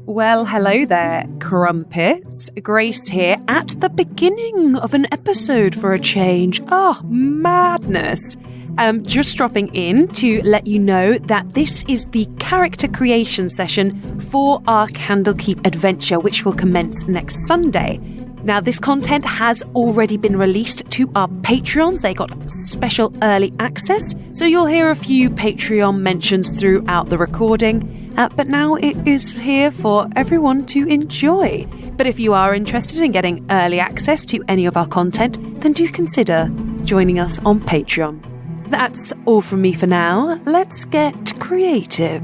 Well, hello there, Crumpets. Grace here at the beginning of an episode for a change. Oh, madness. Just dropping in to let you know that this is the character creation session for our Candlekeep adventure, which will commence next Sunday. Now, this content has already been released to our Patreons. They got special early access, so you'll hear a few Patreon mentions throughout the recording. But now it is here for everyone to enjoy. But if you are interested in getting early access to any of our content, then do consider joining us on Patreon. That's all from me for now. Let's get creative.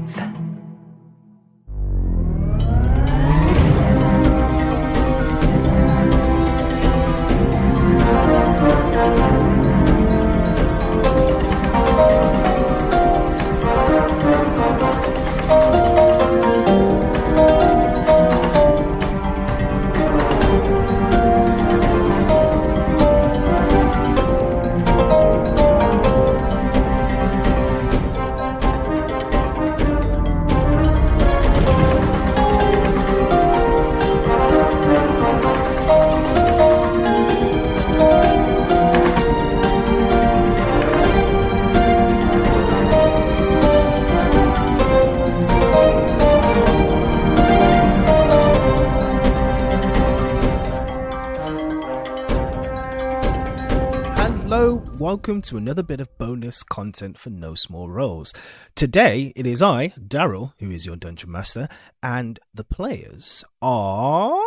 Welcome to another bit of bonus content for No Small Roles. Today, it is I, Daryl, who is your Dungeon Master, and the players are...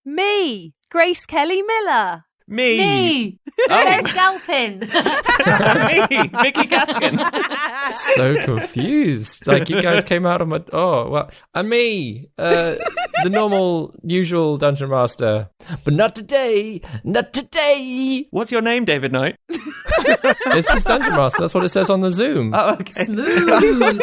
Me, Grace Kelly Miller. Me, Ben Galpin. Me, Vicky Gaskin. So confused. Like, you guys came out of my... Oh, well, and me, the normal, usual Dungeon Master. But not today. Not today. What's your name, David Knight? It's just Dungeon Master. That's what it says on the Zoom. Oh, okay. Smooth.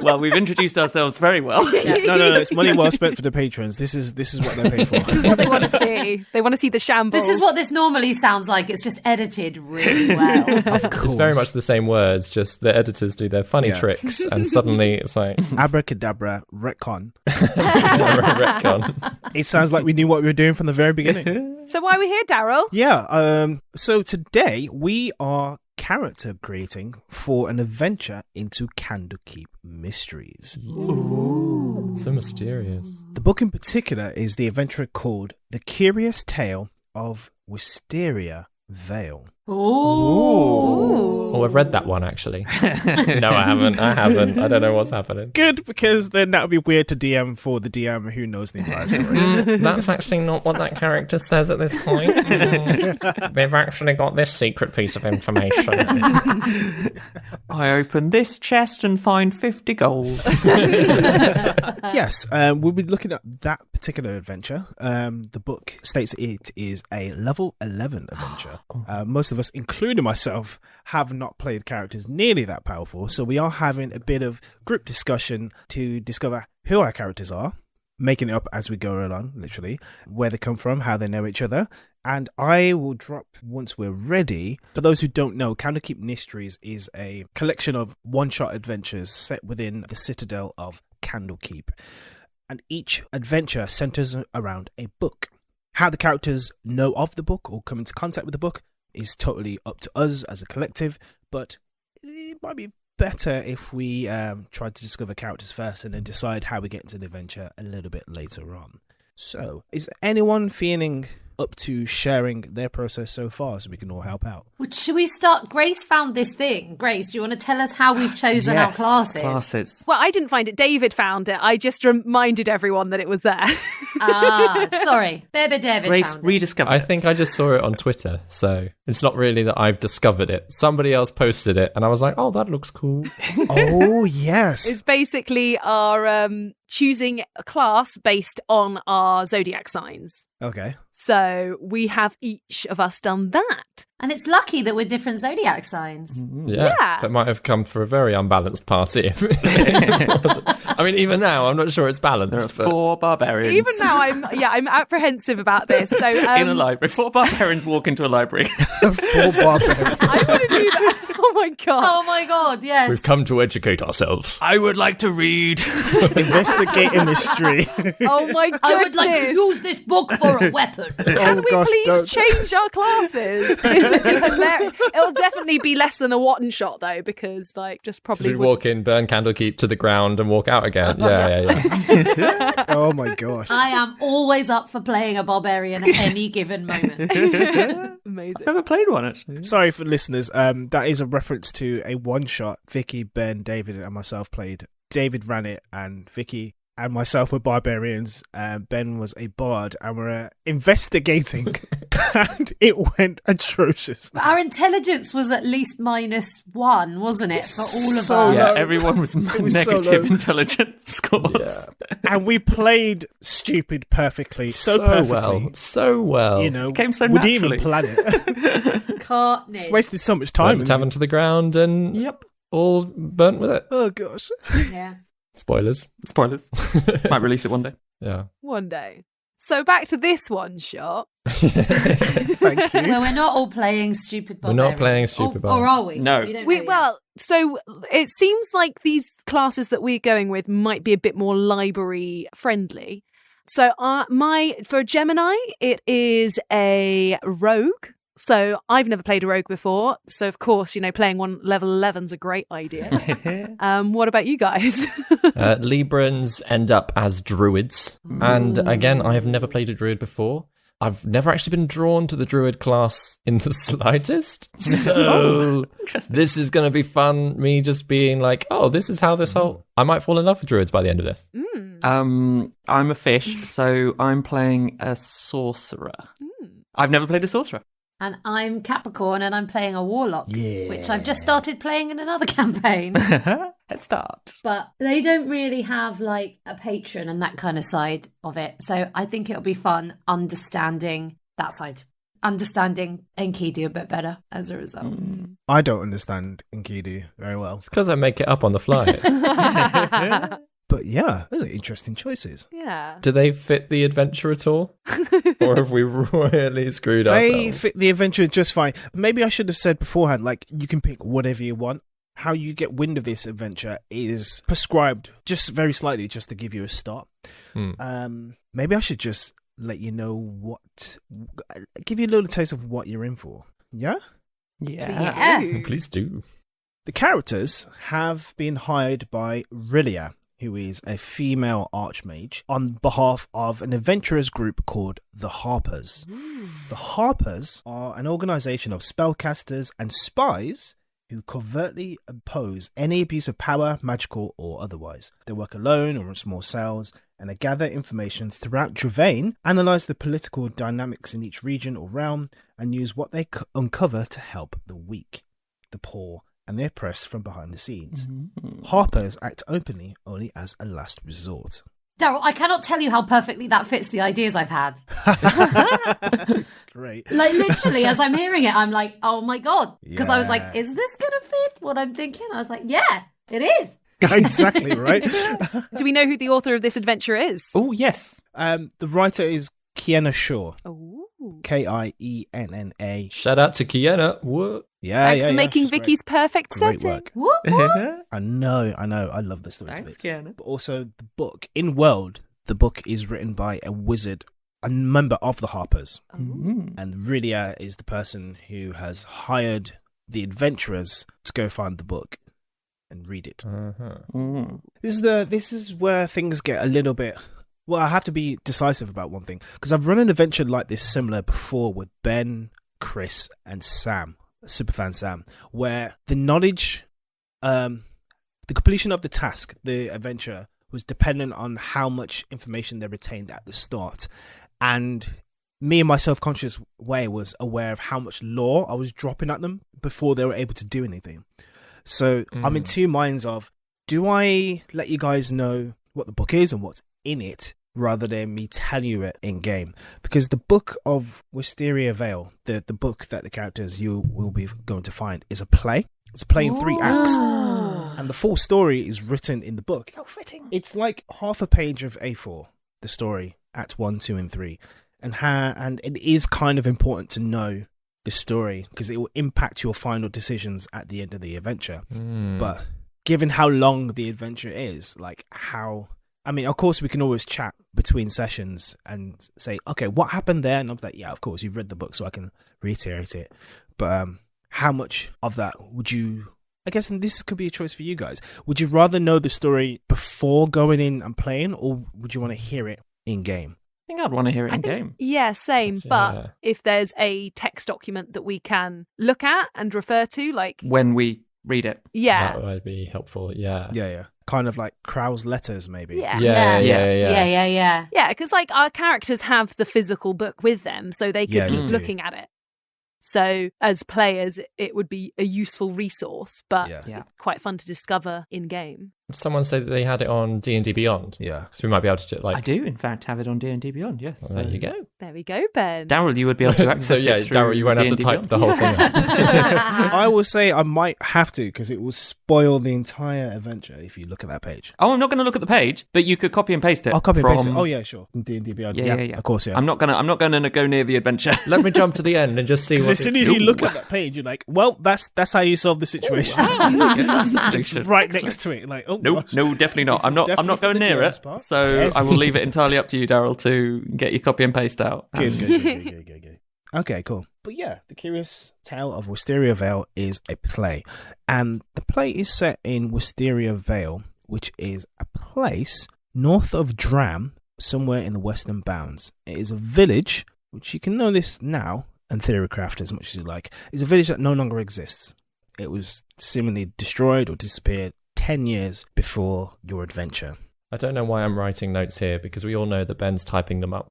Well, we've introduced ourselves very well. No, it's money well spent for the patrons. This is what they're paid for. This is what they want to see. They want to see the shambles. This is what this normally sounds like. It's just edited really well. Of course. It's very much the same words, just the editors do their funny tricks, and suddenly it's like... Abracadabra, retcon. Retcon. It sounds like we knew what we were doing from the very beginning. So why are we here, Daryl? Yeah, so today we are character creating for an adventure into Candlekeep Mysteries. Ooh. So mysterious. The book in particular is the adventure called The Curious Tale of Wisteria Vale. Oh, I've read that one, actually. No, I haven't. I don't know what's happening. Good, because then that would be weird to DM for the DM who knows the entire story. That's actually not what that character says at this point. They've actually got this secret piece of information. I open this chest and find 50 gold. Yes, we'll be looking at that particular adventure. The book states it is a level 11 adventure. Most of us, including myself, have not played characters nearly that powerful, so we are having a bit of group discussion to discover who our characters are, making it up as we go along, literally, where they come from, how they know each other, and I will drop once we're ready. For those who don't know, Candlekeep Mysteries is a collection of one-shot adventures set within the citadel of Candlekeep, and each adventure centers around a book. How the characters know of the book or come into contact with the book is totally up to us as a collective, but it might be better if we try to discover characters first and then decide how we get into the adventure a little bit later on. So, is anyone feeling up to sharing their process so far so we can all help out? Well, should we start? Grace found this thing. Grace, do you want to tell us how we've chosen our classes? Well, I didn't find it. David found it. I just reminded everyone that it was there. Sorry. David Grace found it. rediscovered I think I just saw it on Twitter, so it's not really that I've discovered it. Somebody else posted it, and I was like, oh, that looks cool. Oh, yes. It's basically our choosing a class based on our zodiac signs. Okay. So we have each of us done that. And it's lucky that we're different zodiac signs. Yeah. That might have come for a very unbalanced party. I mean, even now, I'm not sure it's balanced. There are but 4 barbarians. Even now, I'm apprehensive about this. So in a library. 4 barbarians walk into a library. 4 barbarians. I want to do that. Oh my god! Oh my god, yes. We've come to educate ourselves. I would like to read. Investigate a mystery. Oh my goodness! I would like to use this book for a weapon. Can we please change our classes? It'll definitely be less than a one shot though, because just probably We walk in, burn Candlekeep to the ground, and walk out again. Yeah. Oh my gosh. I am always up for playing a barbarian at any given moment. Amazing. I've never played one, actually. Sorry for listeners. That is a reference to a one-shot. Vicky, Ben, David, and myself played. David ran it, and Vicky and myself were barbarians. Ben was a bard, and we're investigating, and it went atrocious. But our intelligence was at least -1, wasn't it, for all of So us? Yeah, low. everyone was was so negative low. intelligence scores. Yeah. And we played stupid perfectly, so perfectly. So well. You know, It came so we didn't even naturally. plan it. Carnage. Just wasted so much Burnt time. the tavern to the ground and Yep. all burnt with it. Oh gosh. Yeah. Spoilers. Spoilers. Might release it one day. Yeah. One day. So back to this one shot. Thank you. Well, we're not all playing stupid We're barbarians. not playing stupid Or are we? No. We don't know yet. So it seems like these classes that we're going with might be a bit more library friendly. So for a Gemini, it is a rogue. So I've never played a rogue before. So of course, playing one level 11's a great idea. What about you guys? Librans end up as druids. And again, I have never played a druid before. I've never actually been drawn to the druid class in the slightest. So this is going to be fun. Me just being like, oh, this is how this whole... I might fall in love with druids by the end of this. I'm a fish, so I'm playing a sorcerer. I've never played a sorcerer. And I'm Capricorn and I'm playing a warlock, which I've just started playing in another campaign. Head start. But they don't really have a patron and that kind of side of it. So I think it'll be fun understanding that side. Understanding Enkidu a bit better as a result. I don't understand Enkidu very well. It's because I make it up on the fly. But yeah, those are interesting choices. Yeah. Do they fit the adventure at all? Or have we really screwed They ourselves? fit the adventure just fine. Maybe I should have said beforehand, you can pick whatever you want. How you get wind of this adventure is prescribed just very slightly, just to give you a start. Maybe I should just let you know give you a little taste of what you're in for. Yeah? Yeah. Please do. The characters have been hired by Rilia, who is a female archmage, on behalf of an adventurers group called the Harpers. The Harpers are an organization of spellcasters and spies who covertly oppose any abuse of power, magical or otherwise. They work alone or in small cells, and they gather information throughout Dravain, analyze the political dynamics in each region or realm, and use what they uncover to help the weak, the poor, and the oppressed from behind the scenes. Harpers act openly only as a last resort. Daryl, I cannot tell you how perfectly that fits the ideas I've had. It's great. Literally, as I'm hearing it, I'm like, oh my God. Because I was like, Yeah. is this going to fit what I'm thinking? I was like, yeah, it is. Exactly, right? Do we know who the author of this adventure is? Oh, yes. The writer is Kienna Shaw. Ooh. Kienna. Shout out to Kienna. What? Yeah, Thanks yeah, for yeah, making she's Vicky's perfect great setting. work. Whoop, whoop. I know. I love the stories Thanks, bit. Kienna. But also the book, in world, the book is written by a wizard, a member of the Harpers. And Rilia is the person who has hired the adventurers to go find the book and read it. This is where things get a little bit... Well, I have to be decisive about one thing, because I've run an adventure like this similar before with Ben, Chris, and Sam, Superfan Sam, where the knowledge, the completion of the task, the adventure, was dependent on how much information they retained at the start. And me in my self-conscious way was aware of how much lore I was dropping at them before they were able to do anything. So I'm in two minds of, do I let you guys know what the book is and what's in it, rather than me tell you it in game? Because the book of Wisteria Vale, the book that the characters you will be going to find, is a play. It's a play in 3 acts. And the full story is written in the book. So fitting. It's like half a page of A4, the story, Act 1, 2, and 3. And it is kind of important to know the story because it will impact your final decisions at the end of the adventure. But given how long the adventure is, of course we can always chat between sessions and say, okay, what happened there? And I'm like, yeah, of course, you've read the book, so I can reiterate it. But how much of that would you, I guess, and this could be a choice for you guys, would you rather know the story before going in and playing, or would you want to hear it in-game? I think I'd want to hear it in game. Yeah, same. But if there's a text document that we can look at and refer to, like when we read it. Yeah. That would be helpful, yeah. Yeah. Kind of like Crow's letters, maybe. Yeah. Yeah, because like our characters have the physical book with them, so they could keep looking at it. So as players, it would be a useful resource, but quite fun to discover in-game. Someone said that they had it on D&D Beyond. Yeah. So we might be able to I do, in fact, have it on D&D Beyond, yes. Well, there you go. There we go, Ben. Daryl, you would be able to access it through Daryl, you won't have to D&D type Beyond. the whole thing out. I will say I might have to because it will spoil the entire adventure if you look at that page. Oh, I'm not going to look at the page, but you could copy and paste it. I'll copy and paste it. from- Oh yeah, sure. D&D Beyond. Yeah. Of course, yeah. I'm not gonna go near the adventure. Let me jump to the end and just see Because what as soon as you look at that page, you're like, well, that's how you solve the situation. That's the It's solution. right next to it. Like, oh, No, gosh. no, definitely not. This I'm is not definitely for going the near DM's it. part. So Yes. I will leave it entirely up to you, Daryl, to get your copy and paste out. Good. Okay, cool. But yeah, The Curious Tale of Wisteria Vale is a play. And the play is set in Wisteria Vale, which is a place north of Dram, somewhere in the western bounds. It is a village, which you can know this now, and theorycraft as much as you like. It's a village that no longer exists. It was seemingly destroyed or disappeared 10 years before your adventure. I don't know why I'm writing notes here because we all know that Ben's typing them up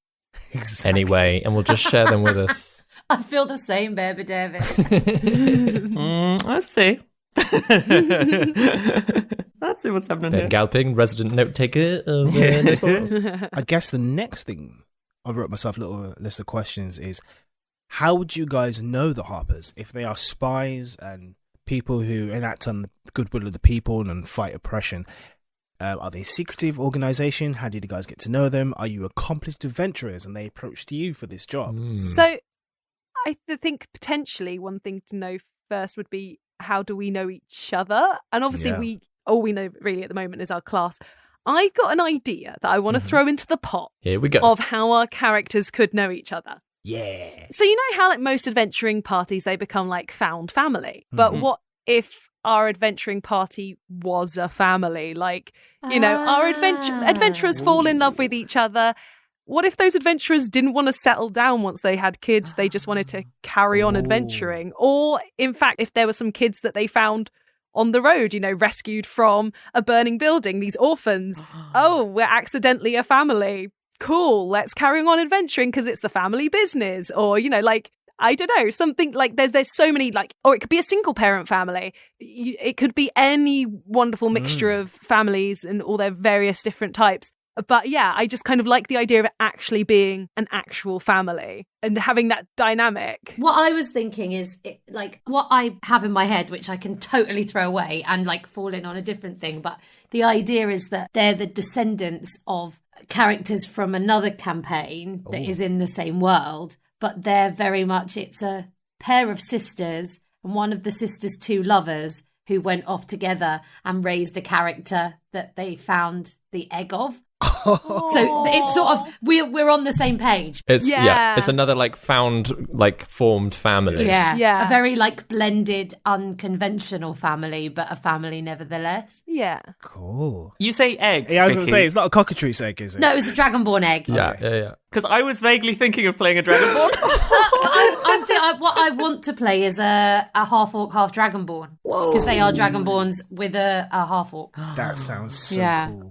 Exactly. anyway, and we'll just share them with us. I feel the same, baby David. Let's see. Let's see what's happening Ben here. Galping, resident note taker of Nosferatu. I guess the next thing I wrote myself a little list of questions is, how would you guys know the Harpers if they are spies and people who enact on the goodwill of the people and fight oppression? Are they a secretive organization? How did you guys get to know them? Are you accomplished adventurers and they approached you for this job? So I think potentially one thing to know first would be, how do we know each other? And obviously all we know really at the moment is our class. I got an idea that I want to throw into the pot Here we go. of how our characters could know each other. Yeah. So you know how like most adventuring parties, they become like found family. But what if our adventuring party was a family? Like, you know, our adventurers fall in love with each other. What if those adventurers didn't want to settle down once they had kids? They just wanted to carry on adventuring. Or in fact, if there were some kids that they found on the road, you know, rescued from a burning building, these orphans. Oh, we're accidentally a family. Cool, let's carry on adventuring because it's the family business. Or, you know, like, I don't know, something like there's so many, like, or it could be a single parent family. It could be any wonderful mixture of families and all their various different types. But yeah, I just kind of like the idea of it actually being an actual family and having that dynamic. What I was thinking is, like, what I have in my head, which I can totally throw away and, like, fall in on a different thing. But the idea is that they're the descendants of characters from another campaign that is in the same world. But they're very much, it's a pair of sisters and one of the sisters' two lovers who went off together and raised a character that they found the egg of. So it's sort of, we're on the same page. It's it's another like found, like formed family. Yeah. A very like blended, unconventional family, but a family nevertheless. Yeah. Cool. You say egg. Yeah, I was going to Vicky. say, it's not a cockatrice egg, is it? No, it was a Dragonborn egg. Yeah. Because I was vaguely thinking of playing a Dragonborn. What I want to play is a half-orc, half-Dragonborn. Because they are Dragonborns with a half-orc. That sounds so cool.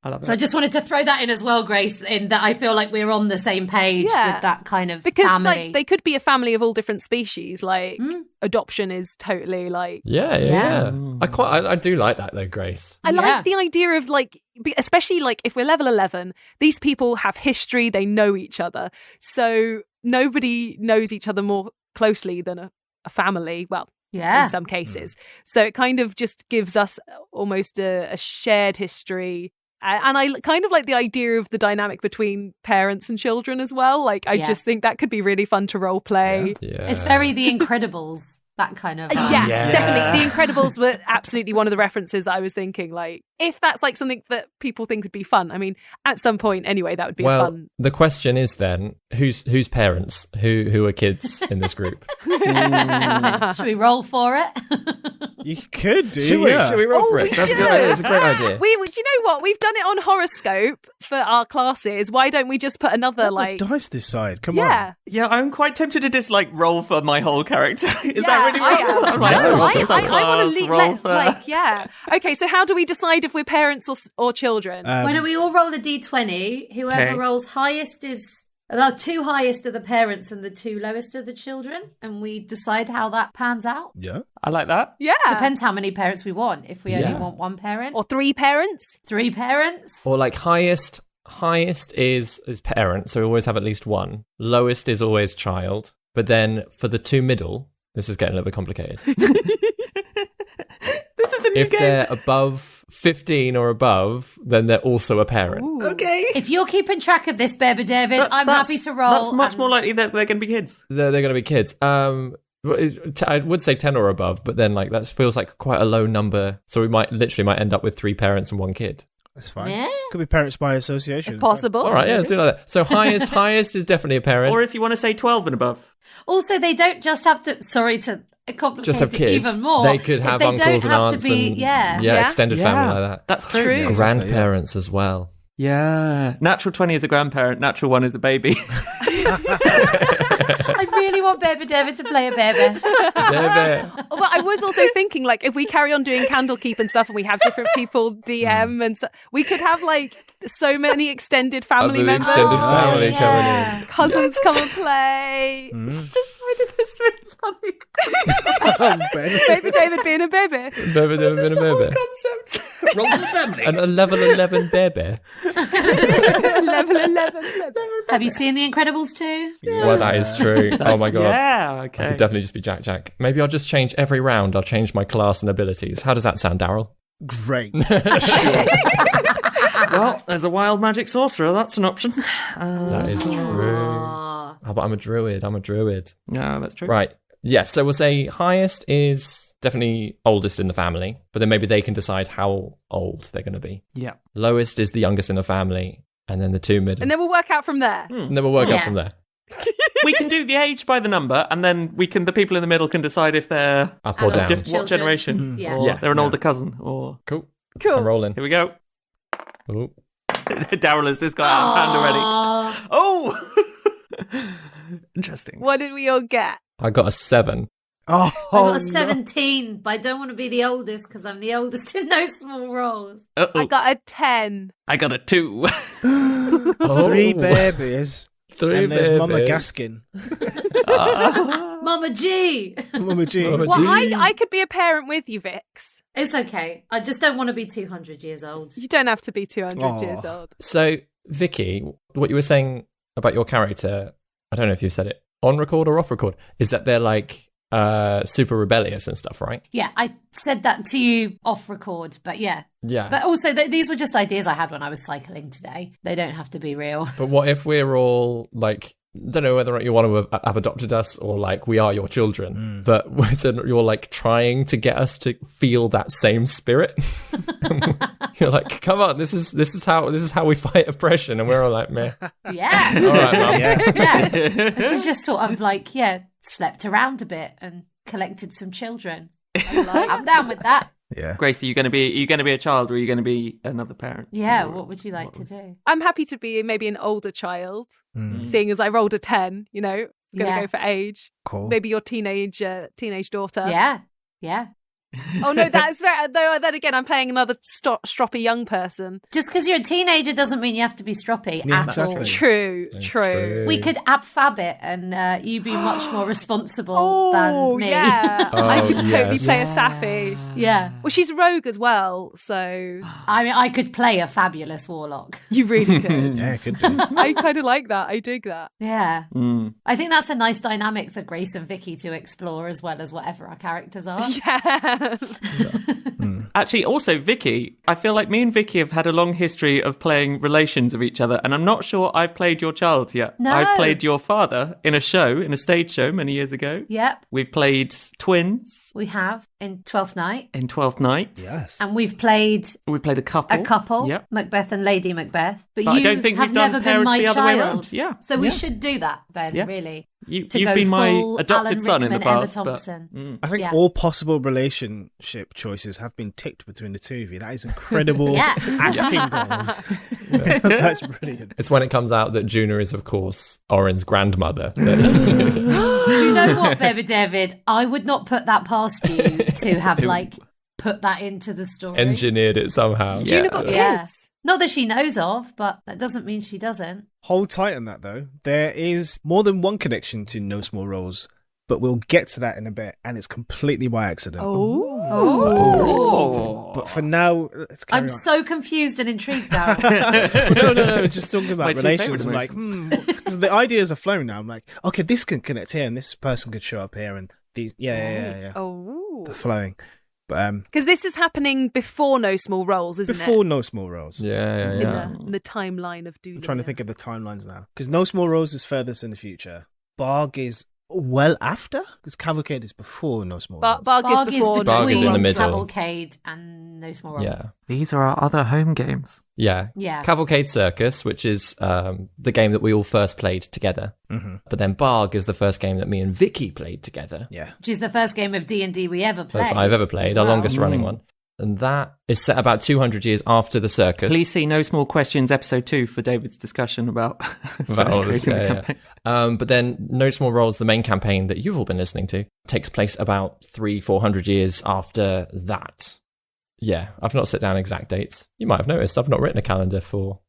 I love it. So I just wanted to throw that in as well, Grace, in that I feel like we're on the same page with that kind of Because family. like they could be a family of all different species. Like adoption is totally like Yeah. I do like that though, Grace. I like the idea of like, especially like if we're level 11, these people have history, they know each other. So nobody knows each other more closely than a family. Well, Yeah. in some cases. So it kind of just gives us almost a shared history. And I kind of like the idea of the dynamic between parents and children as well. Like, I just think that could be really fun to role play. Yeah. It's very The Incredibles, that kind of. Yeah, definitely. The Incredibles were absolutely one of the references that I was thinking, like, if that's like something that people think would be fun. I mean, at some point anyway, that would be fun. The question is then, who's parents? Who are kids in this group? Should we roll for it? You could do. Should we roll for it? That's a good idea. It's a great idea. Do you know what? We've done it on Horoscope for our classes. Why don't we just put another Let the dice decide. Come on. Yeah. Yeah, I'm quite tempted to just like roll for my whole character. Is Yeah, that really what I I'm like, No, roll for I want subclass, to roll for... yeah. Okay, so how do we decide if we're parents or children? Why don't we all roll a d20? Whoever Okay. rolls highest is... The two highest are the parents and the two lowest are the children. And we decide how that pans out. Yeah. I like that. yeah. Depends how many parents we want. If we only Yeah. want one parent. Or 3 parents? 3 parents. Or like highest is parent, so we always have at least one. Lowest is always child. But then for the two middle, this is getting a little bit complicated. This is a new If game. they're above 15 or above, then they're also a parent. Ooh. Okay. If you're keeping track of this, Baby David, I'm happy to roll. That's much and- more likely that they're going to be kids. They're going to be kids. I would say 10 or above, but then like that feels like quite a low number. So we might end up with 3 parents and 1 kid. That's fine. Yeah. Could be parents by association. If possible. All right, yeah, let's do it like that. So highest is definitely a parent. Or if you want to say 12 and above. Also, they don't just have to... Sorry to complicate Just have it kids. even more. They could have they uncles don't and have aunts to be, and Yeah. extended family like that. That's true. True. Yeah, exactly, Grandparents as well. Yeah. Natural 20 is a grandparent. Natural 1 is a baby. I really want Baby David to play a baby. Well, I was also thinking, like, if we carry on doing Candlekeep and stuff and we have different people DM and so, we could have, like, so many extended family Other members. extended family yeah. coming in. Cousins come and play. Just finding this really funny. Baby David being a baby. Never been a baby. Concept. Roll the family. And a level 11 baby. Level 11. Have you seen The Incredibles 2? Well, that is true. Oh my god. Yeah, I okay. could definitely just be Jack. Maybe I'll just change every round. I'll change my class and abilities. How does that sound, Daryl? Great. Well, there's a wild magic sorcerer. That's an option. That is true. Aw. Oh, but I'm a druid. No, that's true. Right. Yeah, so we'll say highest is definitely oldest in the family, but then maybe they can decide how old they're going to be. Yeah. Lowest is the youngest in the family, and then the two middle. And then we'll work out from there. And then we'll work out Yeah. from there. We can do the age by the number, and then the people in the middle can decide if they're Up or down. Adults. what Children. generation, Yeah. or Yeah. they're an older cousin, or Cool. Cool. I'm rolling. here we go. Ooh. Daryl has this guy out of hand already. Aw. Oh, interesting. What did we all get? I got a 7. Oh, I got a no. 17, but I don't want to be the oldest because I'm the oldest in those small roles. I got a 10. I got a 2. 3 babies. 3 And there's Mama babies. Gaskin. Mama G! Mama G. Mama Well, Gee. I could be a parent with you, Vix. It's okay. I just don't want to be 200 years old. You don't have to be 200 years Aw. old. So, Vicky, what you were saying about your character, I don't know if you said it on record or off record, is that they're like super rebellious and stuff, right? Yeah, I said that to you off record, but yeah. Yeah. But also, these were just ideas I had when I was cycling today. They don't have to be real. But what if we're all like, don't know whether you want to have adopted us or like we are your children, but whether you're like trying to get us to feel that same spirit. You're like, come on, this is how we fight oppression, and we're all like, meh. Yeah. All right, mum. Yeah. She's just sort of like, slept around a bit and collected some children. I'm down with that. Yeah. Grace, are you going to be a child, or are you going to be another parent? Yeah, Or what would you like to do? I'm happy to be maybe an older child, Mm. seeing as I rolled a 10, gonna Yeah. go for age. Cool. Maybe your teenage daughter. Yeah. Oh no, that's very. Though then again, I'm playing another stroppy young person. Just because you're a teenager doesn't mean you have to be stroppy Yeah, at exactly. all. True. We could ab-fab it and you be much more responsible Oh than me. yeah, I could totally yes. play a Sappy. Yeah. Well, she's a rogue as well, so I mean, I could play a fabulous warlock. you really could. Yeah, it could be. I kind of like that. I dig that. Yeah. Mm. I think that's a nice dynamic for Grace and Vicky to explore as well as whatever our characters are. Yeah. Actually, also, Vicky, I feel like me and Vicky have had a long history of playing relations of each other, and I'm not sure I've played your child yet. No. I've played your father in a stage show many years ago. Yep. We've played twins We have in Twelfth Night. in 12th Night. Yes. And we've played We've played a couple. Yep. Macbeth and Lady Macbeth. But But I you don't think have we've done never been my parents the other way child. around. Yeah. So we Yeah. should do that, Ben, Yeah. really. You've To go been my full adopted Alan son in the Rickman, Emma past. But, Thompson. I think Yeah. all possible relationship choices have been ticked between the two of you. That is incredible Yeah. acting goals. That's brilliant. It's when it comes out that Juna is, of course, Oren's grandmother. Do you know what, Baby David? I would not put that past you to have, like, put that into the story. Engineered it somehow. Gina got kids. Yeah. Not that she knows of, but that doesn't mean she doesn't. Hold tight on that, though. There is more than one connection to No Small Roles, but we'll get to that in a bit, and it's completely by accident. Oh. But for now, let's carry I'm on. so confused and intrigued now. No, just talking My about two relations. I'm favourite like, so the ideas are flowing now. I'm like, okay, this can connect here, and this person could show up here, and these, yeah. Oh. They're flowing. But Because this is happening before No Small Roles, isn't before it? No Small Roles. Yeah. In the timeline of Doolittle. I'm trying to think of the timelines now. Because No Small Roles is furthest in the future. Barg is well after? Because Cavalcade is before No Small Roles. Barg is before. Barg is in the between middle. Cavalcade and No Small Roles. Yeah. These are our other home games. Yeah. Yeah. Cavalcade Circus, which is the game that we all first played together. Mm-hmm. But then Barg is the first game that me and Vicky played together. Yeah. Which is the first game of D&D we ever played. That's I've ever played, as our well. longest running one. And that is set about 200 years after the circus. Please see No Small Questions episode 2 for David's discussion about About first all this, creating the yeah. campaign. But then No Small Roles, the main campaign that you've all been listening to, takes place about 300-400 years after that. Yeah, I've not set down exact dates. You might have noticed I've not written a calendar for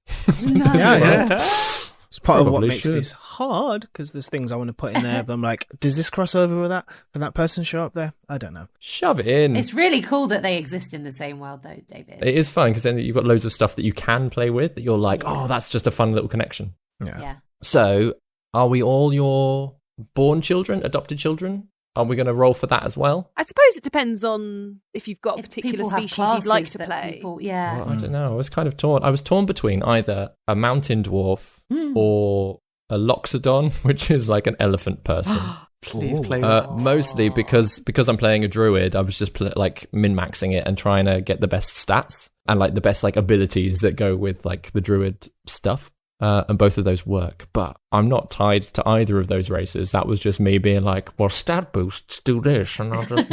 It's part of what Probably makes should. this hard, because there's things I want to put in there, but I'm like, does this cross over with that? Can that person show up there? I don't know. Shove it in. It's really cool that they exist in the same world, though, David. It is fun because then you've got loads of stuff that you can play with that you're like, oh, that's just a fun little connection. Yeah. So, are we all your born children, adopted children? Are we going to roll for that as well? I suppose it depends on if you've got a If particular people have species you'd like classes to that play. people- yeah. Well, I don't know. I was kind of torn. I was torn between either a mountain dwarf or a loxodon, which is like an elephant person. Please play with that. Mostly because I'm playing a druid, I was just like min-maxing it and trying to get the best stats and like the best like abilities that go with like the druid stuff. And both of those work, but I'm not tied to either of those races. That was just me being like, well, stat boosts do this, and I'll just...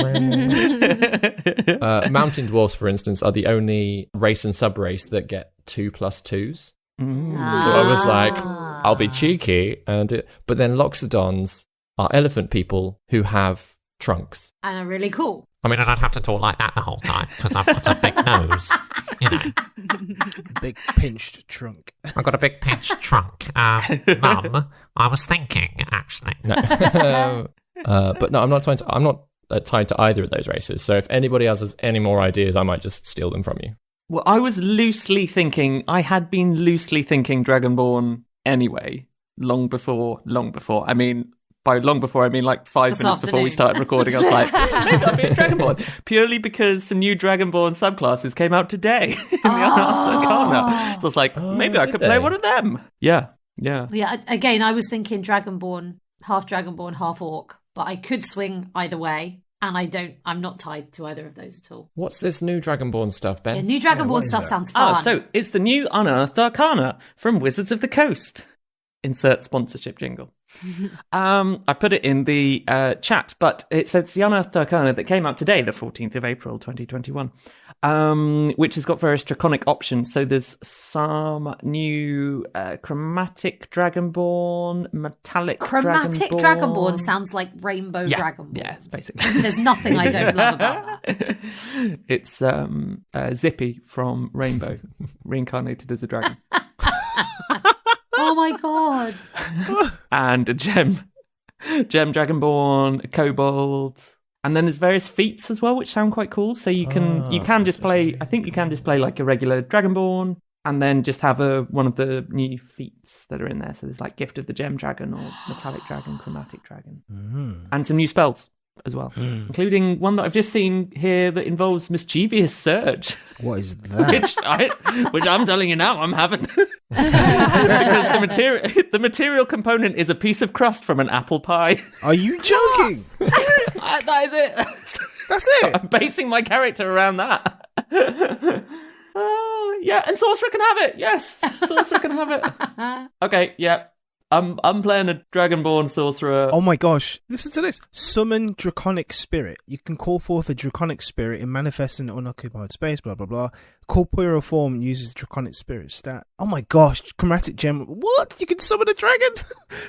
Mountain dwarfs, for instance, are the only race and sub-race that get 2+2s. So I was like, I'll be cheeky, but then loxodons are elephant people who have trunks. And are really cool. I mean, I don't have to talk like that the whole time because I've got a big nose. You know, Big pinched trunk. I've got a big pinched trunk. Mum, I was thinking, actually. No. But no, I'm not tied to either of those races. So if anybody else has any more ideas, I might just steal them from you. Well, I had been loosely thinking Dragonborn anyway, long before. I mean, by long before, I mean like 5 This minutes before we afternoon. started recording. I was like, maybe I'll be a Dragonborn. Purely because some new Dragonborn subclasses came out today. So I was like, maybe I did could they? play one of them. Yeah. Yeah, again, I was thinking Dragonborn, half orc, but I could swing either way, and I'm not tied to either of those at all. What's this new Dragonborn stuff, Ben? Yeah, new Dragonborn what is stuff it? sounds fun. So it's the new Unearthed Arcana from Wizards of the Coast. Insert sponsorship jingle. I put it in the chat, but it says the Unearthed Arcana that came out today, the 14th of April, 2021. which has got various draconic options. So there's some new chromatic dragonborn, metallic Chromatic Dragonborn sounds like rainbow Dragonborn. Yeah, it's basically. There's nothing I don't love about that. It's Zippy from Rainbow, reincarnated as a dragon. Oh my god. And a gem dragonborn, a kobold. And then there's various feats as well, which sound quite cool. So you can display, I think you can display like a regular dragonborn, and then just have one of the new feats that are in there. So there's like Gift of the Gem Dragon, or Metallic Dragon, Chromatic Dragon, and some new spells as well, including one that I've just seen here that involves Mischievous Surge. What is that? which I'm telling you now, I'm having. Because the material component is a piece of crust from an apple pie. Are you joking? That is it. That's it. I'm basing my character around that. Oh, yeah, and Sorcerer can have it. Yes, Sorcerer can have it. Okay, yeah. I'm playing a Dragonborn Sorcerer. Oh my gosh. Listen to this. Summon Draconic Spirit. You can call forth a Draconic Spirit and manifest in unoccupied space, blah, blah, blah. Corporeal form uses Draconic Spirit stat. Oh my gosh. Chromatic Gem. What? You can summon a dragon?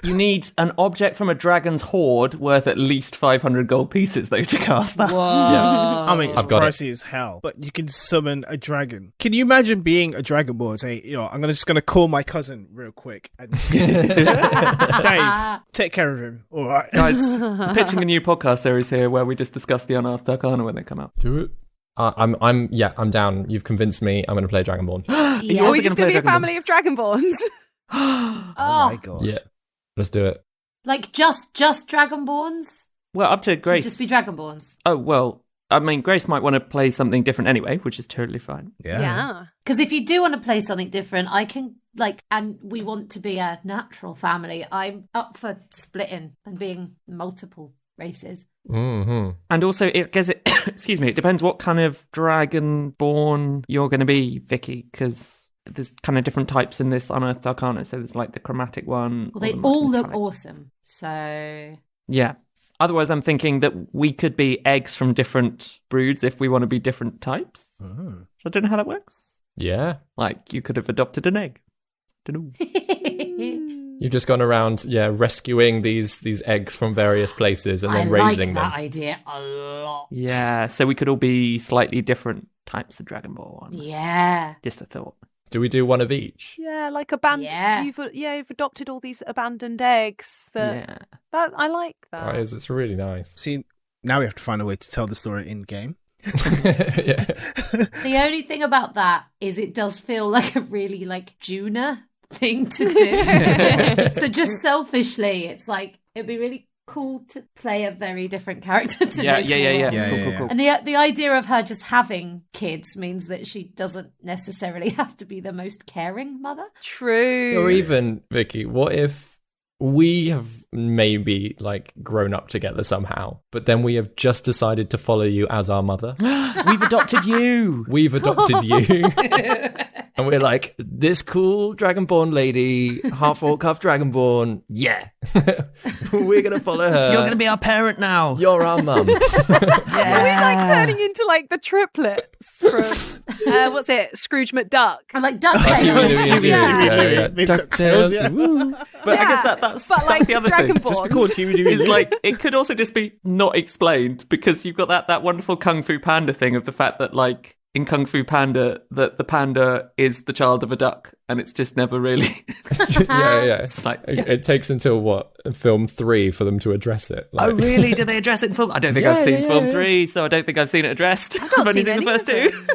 You need an object from a dragon's hoard worth at least 500 gold pieces, though, to cast that. Whoa. Yeah. I mean, it's I've got pricey as hell, but you can summon a dragon. Can you imagine being a Dragonborn and saying, I'm just going to call my cousin real quick and Dave, take care of him. All right. Guys, I'm pitching a new podcast series here where we just discuss the Unearthed Arcana when they come out. Do it. I'm down. You've convinced me. I'm going to play Dragonborn. Yeah. We're just going to be a family of Dragonborns. Oh my gosh. Yeah, let's do it. Like just Dragonborns? Well, up to Grace. Just be Dragonborns. Oh, well, I mean, Grace might want to play something different anyway, which is totally fine. Yeah. Because if you do want to play something different, I can, and we want to be a natural family, I'm up for splitting and being multiple races. Mm-hmm. And also, excuse me, it depends what kind of Dragonborn you're going to be, Vicky, because there's kind of different types in this Unearthed Arcana. So there's like the chromatic one. Well, they all look awesome. So yeah. Otherwise, I'm thinking that we could be eggs from different broods if we want to be different types. So I don't know how that works. Yeah. Like, you could have adopted an egg. Don't know. You've just gone around, rescuing these eggs from various places and then raising them. I like that idea a lot. Yeah, so we could all be slightly different types of Dragonborn. Yeah. Just a thought. Do we do one of each? Yeah, like abandoned. Yeah. You've adopted all these abandoned eggs. That I like that. It's really nice. See, now we have to find a way to tell the story in game. Yeah. The only thing about that is it does feel like a really Juna thing to do. So just selfishly, it's like it'd be really cool to play a very different character to Yeah. this one. Cool. And the idea of her just having kids means that she doesn't necessarily have to be the most caring mother. True. Or even, Vicky, what if we have maybe grown up together somehow, but then we have just decided to follow you as our mother? We've adopted you. We've adopted you. And we're like, this cool Dragonborn lady, half orc, half Dragonborn. Yeah. We're going to follow her. You're going to be our parent now. You're our mum. Are we turning into the triplets from what's it, Scrooge McDuck? And DuckTales. Yeah. DuckTales, yeah. But I guess that's the other thing. Just because It's it could also just be not explained, because you've got that wonderful Kung Fu Panda thing of the fact that in Kung Fu Panda that the panda is the child of a duck, and it's just never really. Yeah. It's It takes until film 3 for them to address it. Oh really? Did they address it in film? I don't think I've seen film 3, so I don't think I've seen it addressed. I've only seen the first 2.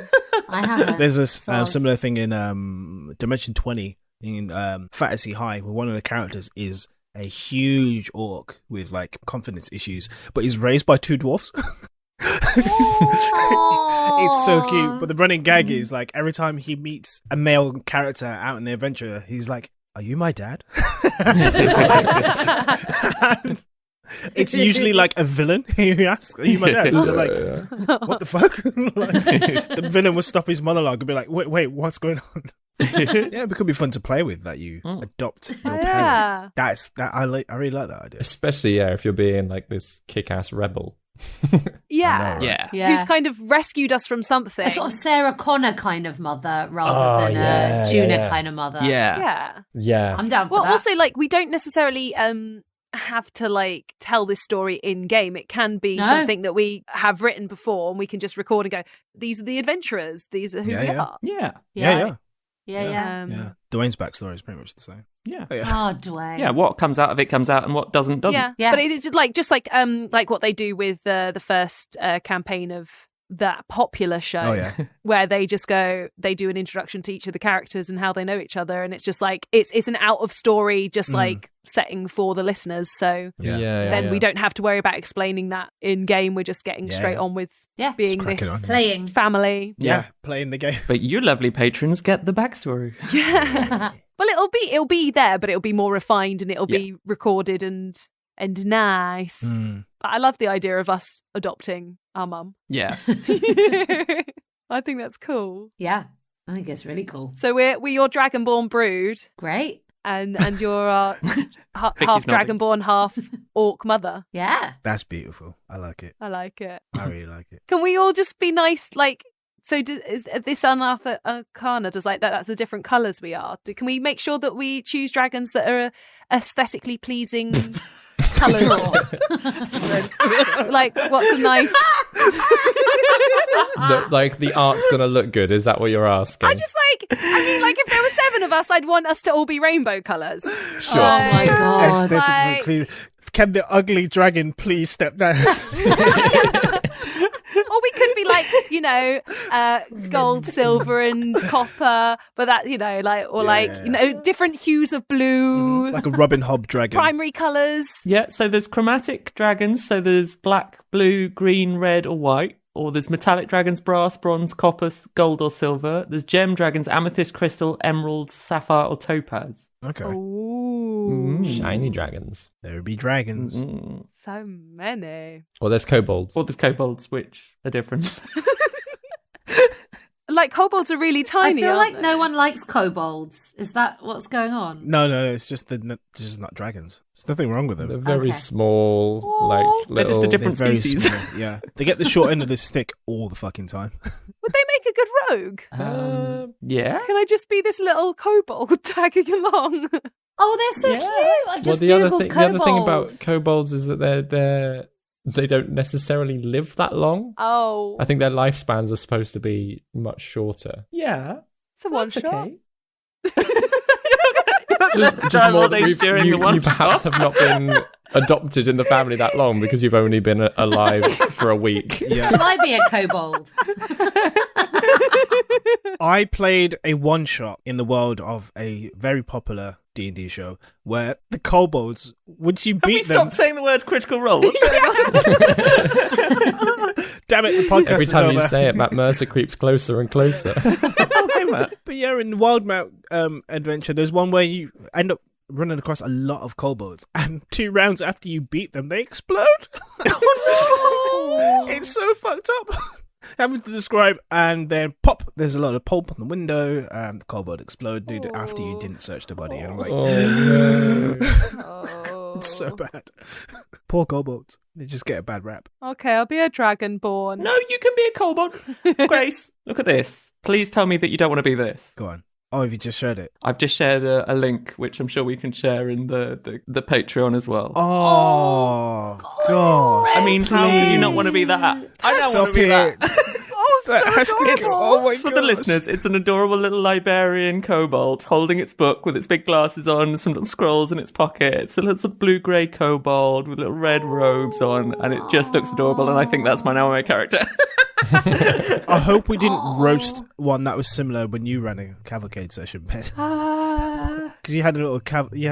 I haven't. There's a similar thing in Dimension 20 in Fantasy High, where one of the characters is a huge orc with confidence issues, but he's raised by 2 dwarfs. It's so cute, but the running gag is every time he meets a male character out in the adventure, he's like, "Are you my dad?" It's usually a villain who asks, "Are you my dad?" And they're like, "What the fuck?" The villain will stop his monologue and be like, "Wait, what's going on?" Yeah, it could be fun to play with, that you adopt your parent. I really like that idea. Especially, if you're being this kick-ass rebel. Yeah. I know, Yeah. Who's kind of rescued us from something. A sort of Sarah Connor kind of mother rather than a Juna kind of mother. Yeah. Yeah. I'm down for Well, that. also, like, we don't necessarily have to, like, tell this story in game. It can be something that we have written before, and we can just record and go, these are the adventurers. These are who we are. Yeah. Yeah. Yeah. Dwayne's backstory is pretty much the same. Yeah. Oh, Dwayne. Yeah, what comes out of it comes out, and what doesn't. Yeah. But it is like just like what they do with the first campaign of that popular show, Oh, yeah. where they just go, they do an introduction to each of the characters and how they know each other, and it's just like it's an out of story, just like setting for the listeners. So then we don't have to worry about explaining that in game. We're just getting straight on with being Just cracking this on. Playing. family. Yeah, playing the game. But you lovely patrons get the backstory. Yeah. Well, it'll be there, but it'll be more refined and it'll be recorded and nice. But I love the idea of us adopting our mum. Yeah. I think that's cool. Yeah. I think it's really cool. So we're your Dragonborn brood, Great. and you're our half nodding. Dragonborn, half orc mother. Yeah. That's beautiful. I like it. I like it. I really like it. Can we all just be nice? Like, so is this Unearthed Arcana does like that? That's the different colours we are. Can we make sure that we choose dragons that are aesthetically pleasing colours? Like, what's a nice? Like the art's gonna look good. Is that what you're asking? I mean, like, if there were 7 of us, I'd want us to all be rainbow colours. Sure. Oh my God. Aesthetically, can the ugly dragon please step down? Or we could be like, gold, silver, and copper, but that, different hues of blue, Like a Robin Hood dragon. primary colours. Yeah, so there's chromatic dragons, so there's black, blue, green, red, or white. Or there's metallic dragons, brass, bronze, copper, gold, or silver. There's gem dragons, amethyst, crystal, emerald, sapphire, or topaz. Okay. Ooh, Shiny dragons. There would be dragons. so many. Or there's kobolds. Or there's kobolds, which are different. Like, kobolds are really tiny. I feel aren't like they? no one likes kobolds. Is that what's going on? No, it's just just not dragons. There's nothing wrong with They're them. very Okay. small, like little. They're just a They're different very species. small. Yeah, they get the short end of the stick all the fucking time. Would they make a good rogue? Yeah. Can I just be this little kobold tagging along? Oh, they're so cute. I Well, just the other googled thing, the other thing about kobolds. kobolds is that they don't necessarily live that long. Oh, I think their lifespans are supposed to be much shorter. Yeah. it's a one That's shot. okay. Just more that during the you one perhaps shot. have not been adopted in the family that long because you've only been alive for a week. Yeah. Shall I be a kobold? I played a one shot in the world of a very popular D&D show where the kobolds, once you We beat them, stopped saying the word critical role. damn it, the podcast Every is time you over. say it, Matt Mercer creeps closer and closer. But yeah, in Wildmount Adventure, there's one where you end up running across a lot of kobolds, and 2 rounds after you beat them, they explode. Oh no! It's so fucked up. Having to describe, and then pop, there's a lot of pulp on the window, the kobold exploded after you didn't search the body, and I'm like, it's so bad. Poor kobolds, they just get a bad rap. Okay, I'll be a dragonborn. No, you can be a kobold. Grace, look at this. Please tell me that you don't want to be this. Go on. Oh, have you just shared it? I've just shared a link, which I'm sure we can share in the Patreon as well. Oh, God. I mean, how could you not want to be that? I don't want Stop to be that. it. Oh, so That has to go. adorable. Oh my For the gosh. listeners, it's an adorable little librarian kobold holding its book with its big glasses on, some little scrolls in its pocket. It's a little blue-grey kobold with little red robes on, and it just looks adorable, and I think that's my character. I hope we didn't roast one that was similar when you ran a cavalcade session, Ben. Because you had a little kobold. You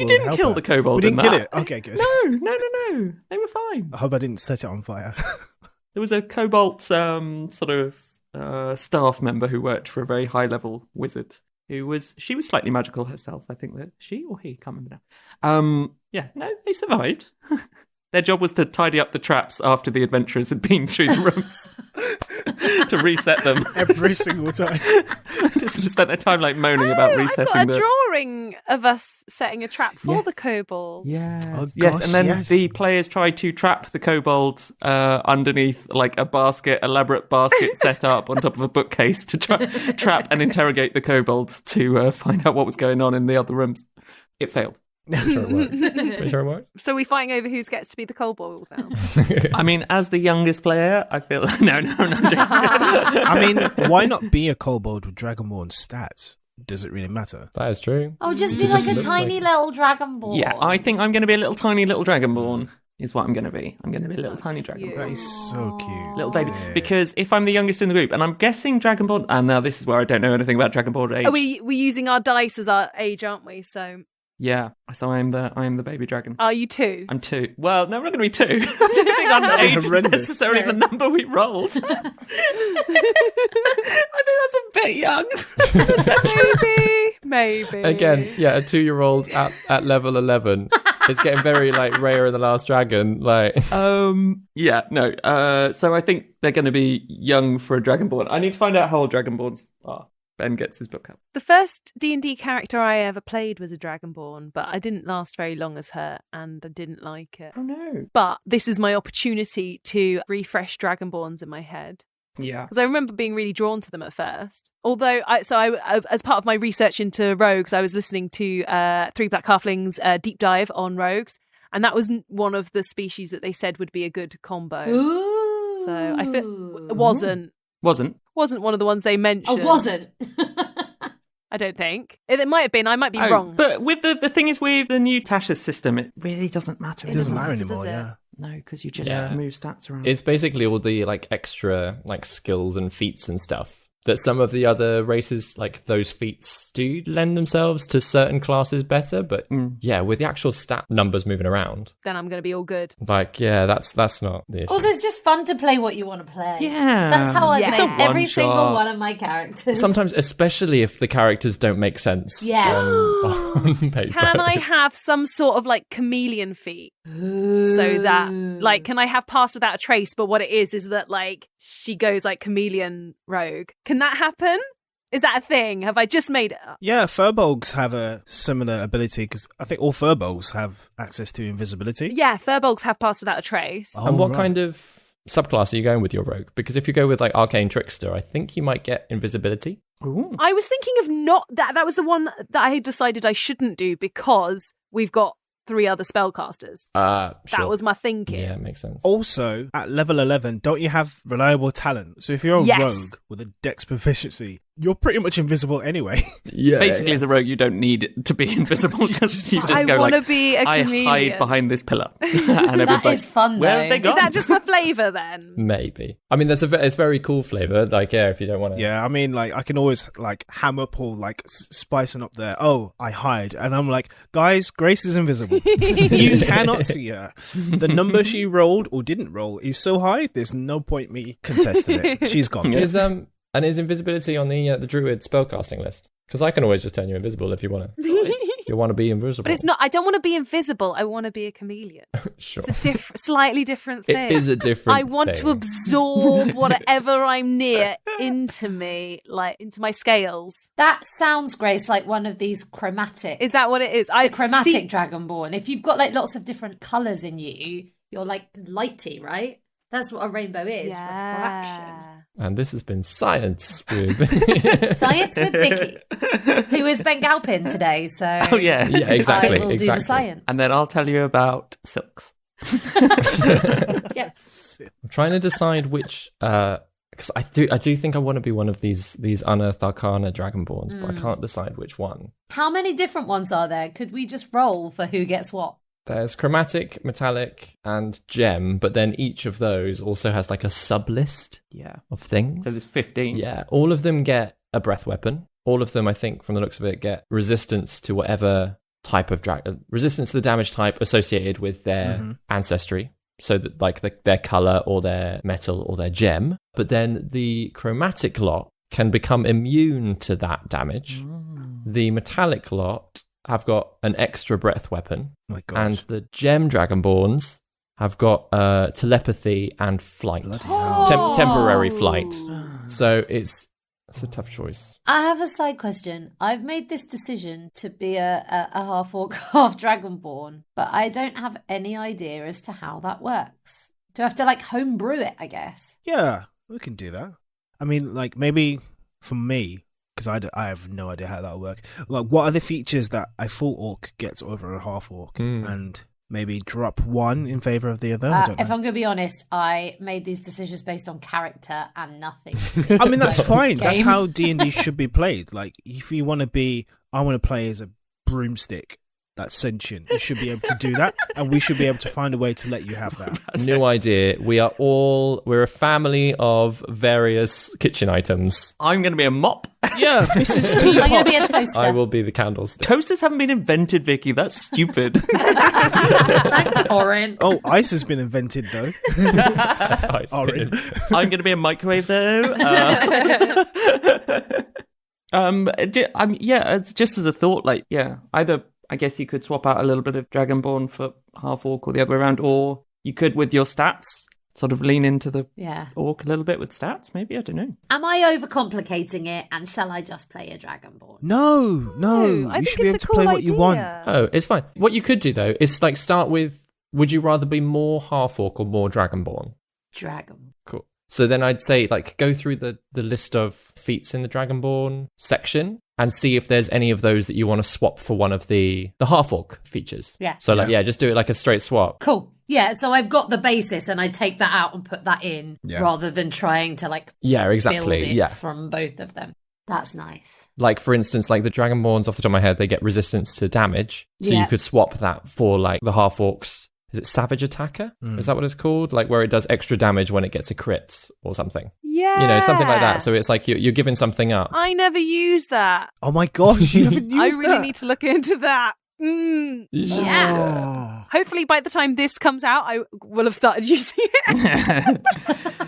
didn't helper. kill the kobold We in didn't kill that. it. Okay, good. No. They were fine. I hope I didn't set it on fire. There was a Cobalt sort of staff member who worked for a very high-level wizard. She was slightly magical herself. I think that she or he, can't remember now. They survived. Their job was to tidy up the traps after the adventurers had been through the rooms to reset them. Every single time. Just sort of spent their time like moaning about resetting I've got a the. drawing of us setting a trap for Yes. the kobolds. Yes, Oh, yes, gosh, and then yes. the players try to trap the kobolds underneath like a elaborate basket set up on top of a bookcase to trap and interrogate the kobolds to find out what was going on in the other rooms. It failed. Pretty sure it worked. Pretty sure it worked. So we're fighting over who gets to be the kobold now. I mean, as the youngest player, I feel no. I'm joking. I mean, why not be a kobold with Dragonborn stats? Does it really matter? That is true. Oh, just You be like a look tiny like- little dragonborn. Yeah, I think I'm going to be a little tiny little dragonborn. Is what I'm going to be. I'm going to be a little tiny dragonborn. That is so cute. Little baby. Yeah. Because if I'm the youngest in the group, and I'm guessing Dragonborn, and now this is where I don't know anything about Dragonborn Age. Are we're using our dice as our age, aren't we? So Yeah, so I am the baby dragon. are you 2? I'm 2. Well, no, we're not going to be 2. I don't think our age is horrendous. necessarily the number we rolled. I think that's a bit young. Maybe. Again, yeah, a 2-year-old at level 11. It's getting very like Raya and the Last Dragon. Like, Yeah, no. So I think they're going to be young for a Dragonborn. I need to find out how old Dragonborns are. Ben gets his book up. The first D&D character I ever played was a Dragonborn, but I didn't last very long as her, and I didn't like it. Oh no. But this is my opportunity to refresh Dragonborns in my head. Yeah. Because I remember being really drawn to them at first. Although, I as part of my research into rogues, I was listening to Three Black Halflings deep dive on rogues, and that was one of the species that they said would be a good combo. Ooh. So I feel it wasn't one of the ones they mentioned. Oh, wasn't. I don't think it might have been. I might be Oh, wrong. but with the thing is with the new Tasha's system, it really doesn't matter. It doesn't matter matter, anymore, does it? yeah. No, because you just Yeah. move stats around. it's basically all the like extra like skills and feats and stuff that some of the other races, like those feats, do lend themselves to certain classes better. But yeah, with the actual stat numbers moving around, Then I'm going to be all good. like yeah, that's not the issue. Also, it's just fun to play what you want to play. Yeah. That's how I Yeah. make It's a every one-shot. single one of my characters. Sometimes, especially if the characters don't make sense. Yeah. On paper. Can I have some sort of like chameleon feat? So that like, can I have pass without a trace? But what it is that like she goes like chameleon rogue. Can that happen? Is that a thing? Have I just made it up? Yeah, furbolgs have a similar ability because I think all furbolgs have access to invisibility. Yeah, furbolgs have pass without a trace. Oh, And what right. kind of subclass are you going with your rogue? Because if you go with like Arcane Trickster, I think you might get invisibility. Ooh. I was thinking of not that. That was the one that I decided I shouldn't do because we've got 3 other spellcasters. Sure. That was my thinking. Yeah, makes sense. Also, at level 11, don't you have reliable talent? So if you're a Yes. rogue with a dex proficiency, you're pretty much invisible anyway. Yeah, Basically, as a rogue, you don't need to be invisible. You just I go want to like, be a I chameleon. hide behind this pillar. And That everyone's like, is fun, where though. have they Is gone? that just for flavour then? maybe. I mean, it's very cool flavor. Like, yeah, if you don't want to. Yeah, I mean, like, I can always, like, hammer pull, like, spicing up there. Oh, I hide. And I'm like, guys, Grace is invisible. You cannot see her. The number she rolled or didn't roll is so high, there's no point me contesting it. She's gone. Is invisibility on the Druid spellcasting list? Because I can always just turn you invisible if you want to. If you want to be invisible. But it's not. I don't want to be invisible. I want to be a chameleon. Sure. It's a slightly different thing. It is a different. I want to thing. absorb whatever I'm near into me, like into my scales. That sounds, Grace, like one of these chromatic. Is that what it is? a chromatic dragonborn. If you've got like lots of different colours in you, you're like lighty, right? That's what a rainbow is. Refraction. And this has been Science with. Science with Vicky, who is Ben Galpin today. So Oh, yeah. Yeah, exactly. I will do the science. And then I'll tell you about silks. Yes. I'm trying to decide which. Because I do think I want to be one of these unearthed arcana dragonborns, but I can't decide which one. How many different ones are there? Could we just roll for who gets what? There's chromatic, metallic, and gem, but then each of those also has like a sub list Yeah. of things. So there's 15. Yeah, all of them get a breath weapon. All of them, I think, from the looks of it, get resistance to whatever type of resistance to the damage type associated with their ancestry. So that like their color or their metal or their gem. But then the chromatic lot can become immune to that damage. The metallic lot have got an extra breath weapon. Oh my gosh. And the gem dragonborns have got telepathy and flight. Bloody hell. Temporary flight. So it's a tough choice. I have a side question. I've made this decision to be a half orc, half dragonborn, but I don't have any idea as to how that works. Do I have to like homebrew it, I guess? Yeah, we can do that. I mean, like maybe for me, because I have no idea how that'll work. Like, what are the features that a full orc gets over a half orc, and maybe drop one in favor of the other? I don't know. If I'm going to be honest, I made these decisions based on character and nothing. I mean, that's fine. That's Game. how D&D should be played. Like, if you want to be, I want to play as a broomstick that's sentient. You should be able to do that, and we should be able to find a way to let you have that. New idea. We're a family of various kitchen items. I'm going to be a mop. Yeah, Mrs. I'm going to be a Teapot. toaster. I will be the candlestick. Toasters haven't been invented, Vicky. That's stupid. Thanks, Orin. Oh, ice has been invented, though. That's how it's Orange. been. I'm going to be a microwave, though. It's just as a thought, like, yeah, either I guess you could swap out a little bit of Dragonborn for half orc or the other way around, or you could, with your stats, sort of lean into the orc a little bit with stats, maybe, I don't know. Am I overcomplicating it, and shall I just play a dragonborn? No. I You think should be able it's to a cool play what you want. idea. Oh, it's fine. What you could do, though, is like start with, would you rather be more half orc or more Dragonborn? Dragon. Cool. So then I'd say, like, go through the list of feats in the Dragonborn section and see if there's any of those that you want to swap for one of the half-orc features. Yeah. So, like, just do it like a straight swap. Cool. Yeah, so I've got the basis, and I take that out and put that in, rather than trying to, like, Yeah, build exactly. it Yeah. from both of them. That's nice. Like, for instance, like the Dragonborns, off the top of my head, they get resistance to damage. So Yeah. you could swap that for, like, the half-orcs. Is it Savage Attacker? Is that what it's called? Like, where it does extra damage when it gets a crit or something. Yeah. You know, something like that. So it's like you're giving something up. I never use that. Oh my gosh, you haven't I used really that. need to look into that. Mm. You should- Yeah. Hopefully, by the time this comes out, I will have started using it.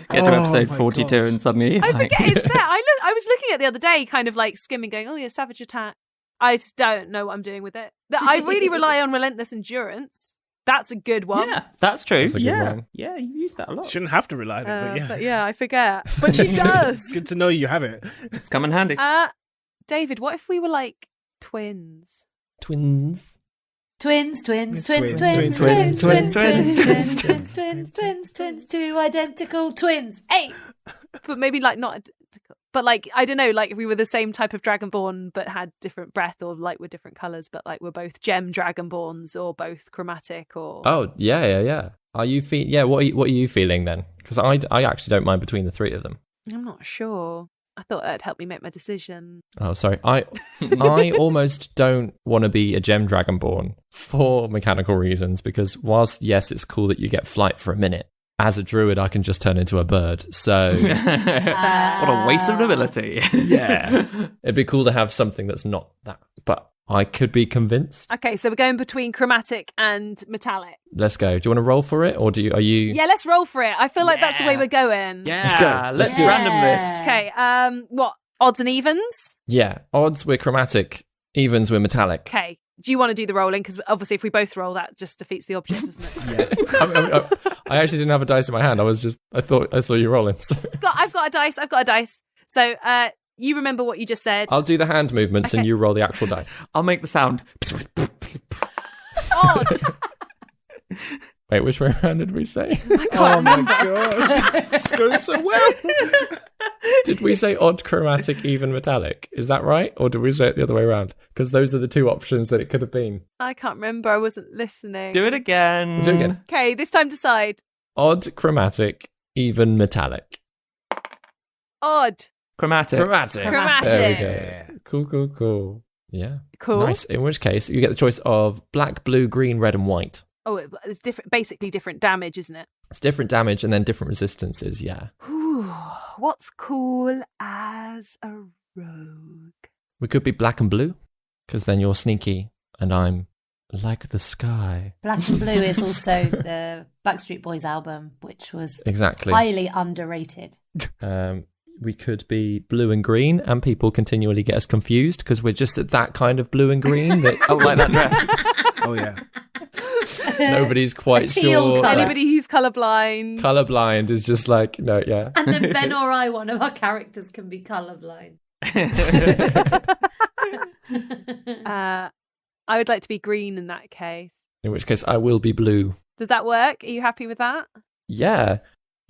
Get to episode my 42 gosh. and suddenly... I forget it's there. I was looking at it the other day, kind of like skimming, going, "Oh yeah, Savage Attack." I just don't know what I'm doing with it. I really rely on Relentless Endurance. That's a good one. Yeah, that's true. That's a good one. Yeah, you use that a lot. Shouldn't have to rely on it, but yeah. I forget. But she does. Good to know you have it. It's come in handy. David, what if we were like twins? Twins. Twins, Twins, twins, twins, twins, twins, twins, twins, twins, twins, twins, twins, twins, twins, twins, twins, two identical twins. Hey! But maybe like not identical. But like, I don't know, like if we were the same type of Dragonborn but had different breath, or like were different colours, but like we're both gem Dragonborns or both chromatic or... Oh, yeah. Are you what are you feeling then? Because I actually don't mind between the three of them. I'm not sure. I thought that'd help me make my decision. Oh, sorry. I almost don't want to be a gem Dragonborn for mechanical reasons, because whilst, yes, it's cool that you get flight for a minute, as a druid, I can just turn into a bird. So, What a waste of ability. yeah. It'd be cool to have something that's not that. But I could be convinced. Okay, so we're going between chromatic and metallic. Let's go. Do you want to roll for it? Or are you... Yeah, let's roll for it. I feel like that's the way Yeah. we're going. Yeah, let's Yeah. random this. Okay, what? Odds and evens? Yeah. Odds, we're chromatic. Evens, we're metallic. Okay. Do you want to do the rolling? Because obviously if we both roll, that just defeats the object, doesn't it? I actually didn't have a dice in my hand. I thought I saw you rolling. So. I've got a dice. So you remember what you just said. I'll do the hand movements and Okay. you roll the actual dice. I'll make the sound. Odd. Wait, which way around did we say? Oh my gosh. It's going so well. Did we say odd, chromatic, even, metallic? Is that right? Or did we say it the other way around? Because those are the two options that it could have been. I can't remember. I wasn't listening. Do it again. Do it again. Okay, this time decide. Odd, chromatic, even, metallic. Odd. Chromatic. Chromatic. Chromatic. There we go. Cool. Yeah. Cool. Nice. In which case, you get the choice of black, blue, green, red, and white. Oh, it's different. Basically different damage, isn't it? It's different damage and then different resistances, yeah. Whew. What's cool as a rogue? We could be black and blue, because then you're sneaky and I'm like the sky. Black and Blue is also the Backstreet Boys album, which was Exactly. highly underrated. We could be blue and green, and people continually get us confused because we're just at that kind of blue and green. That Oh, like that dress. Oh yeah. Nobody's quite teal sure. colour. Anybody who's colorblind. Colorblind is just like, no, yeah. And then Ben or I, one of our characters, can be colourblind. I would like to be green in that case. In which case, I will be blue. Does that work? Are you happy with that? Yeah.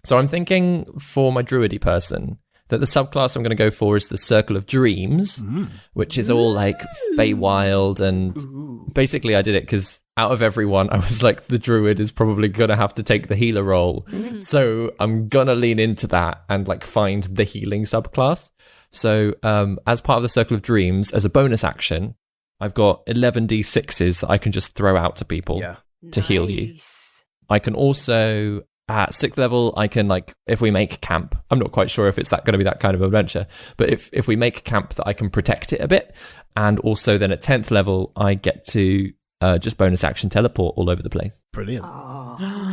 So I'm thinking for my druidy person that the subclass I'm going to go for is the Circle of Dreams, which is all like Feywild, and basically I did it because out of everyone, I was like, the druid is probably going to have to take the healer role. So I'm going to lean into that and like find the healing subclass. So as part of the Circle of Dreams, as a bonus action, I've got 11 d6s that I can just throw out to people to heal you. Nice. I can also, at 6th level, I can, like, if we make camp, I'm not quite sure if it's going to be that kind of adventure, but if we make camp, that I can protect it a bit. And also then at 10th level, I get to just bonus action teleport all over the place. Brilliant.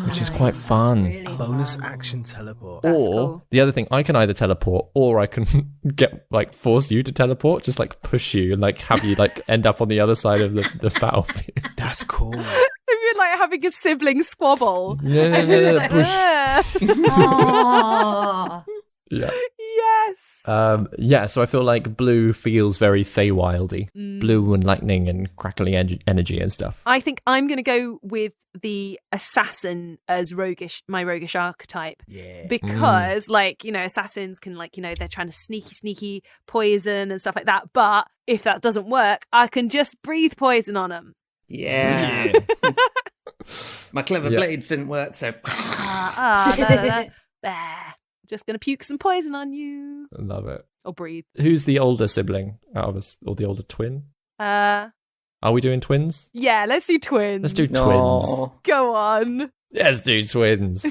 Which is quite fun. Really Bonus fun. action teleport. Or cool. the other thing, I can either teleport or I can get like force you to teleport, just like push you and like have you like end up on the other side of the battlefield. That's cool. If you're like having a sibling squabble. Push. Aw. Yeah. Yes. Yeah, so I feel like blue feels very Feywildy. Mm. Blue and lightning and crackling energy and stuff. I think I'm going to go with the assassin as my roguish archetype. Yeah. Because, like, you know, assassins can, like, you know, they're trying to sneaky poison and stuff like that. But if that doesn't work, I can just breathe poison on them. Yeah. My clever blades didn't work, so. Just going to puke some poison on you. Love it. Or breathe. Who's the older sibling out of us, or the older twin? Are we doing twins? Yeah, let's do twins. Let's do twins. Aw. Go on. Let's do twins.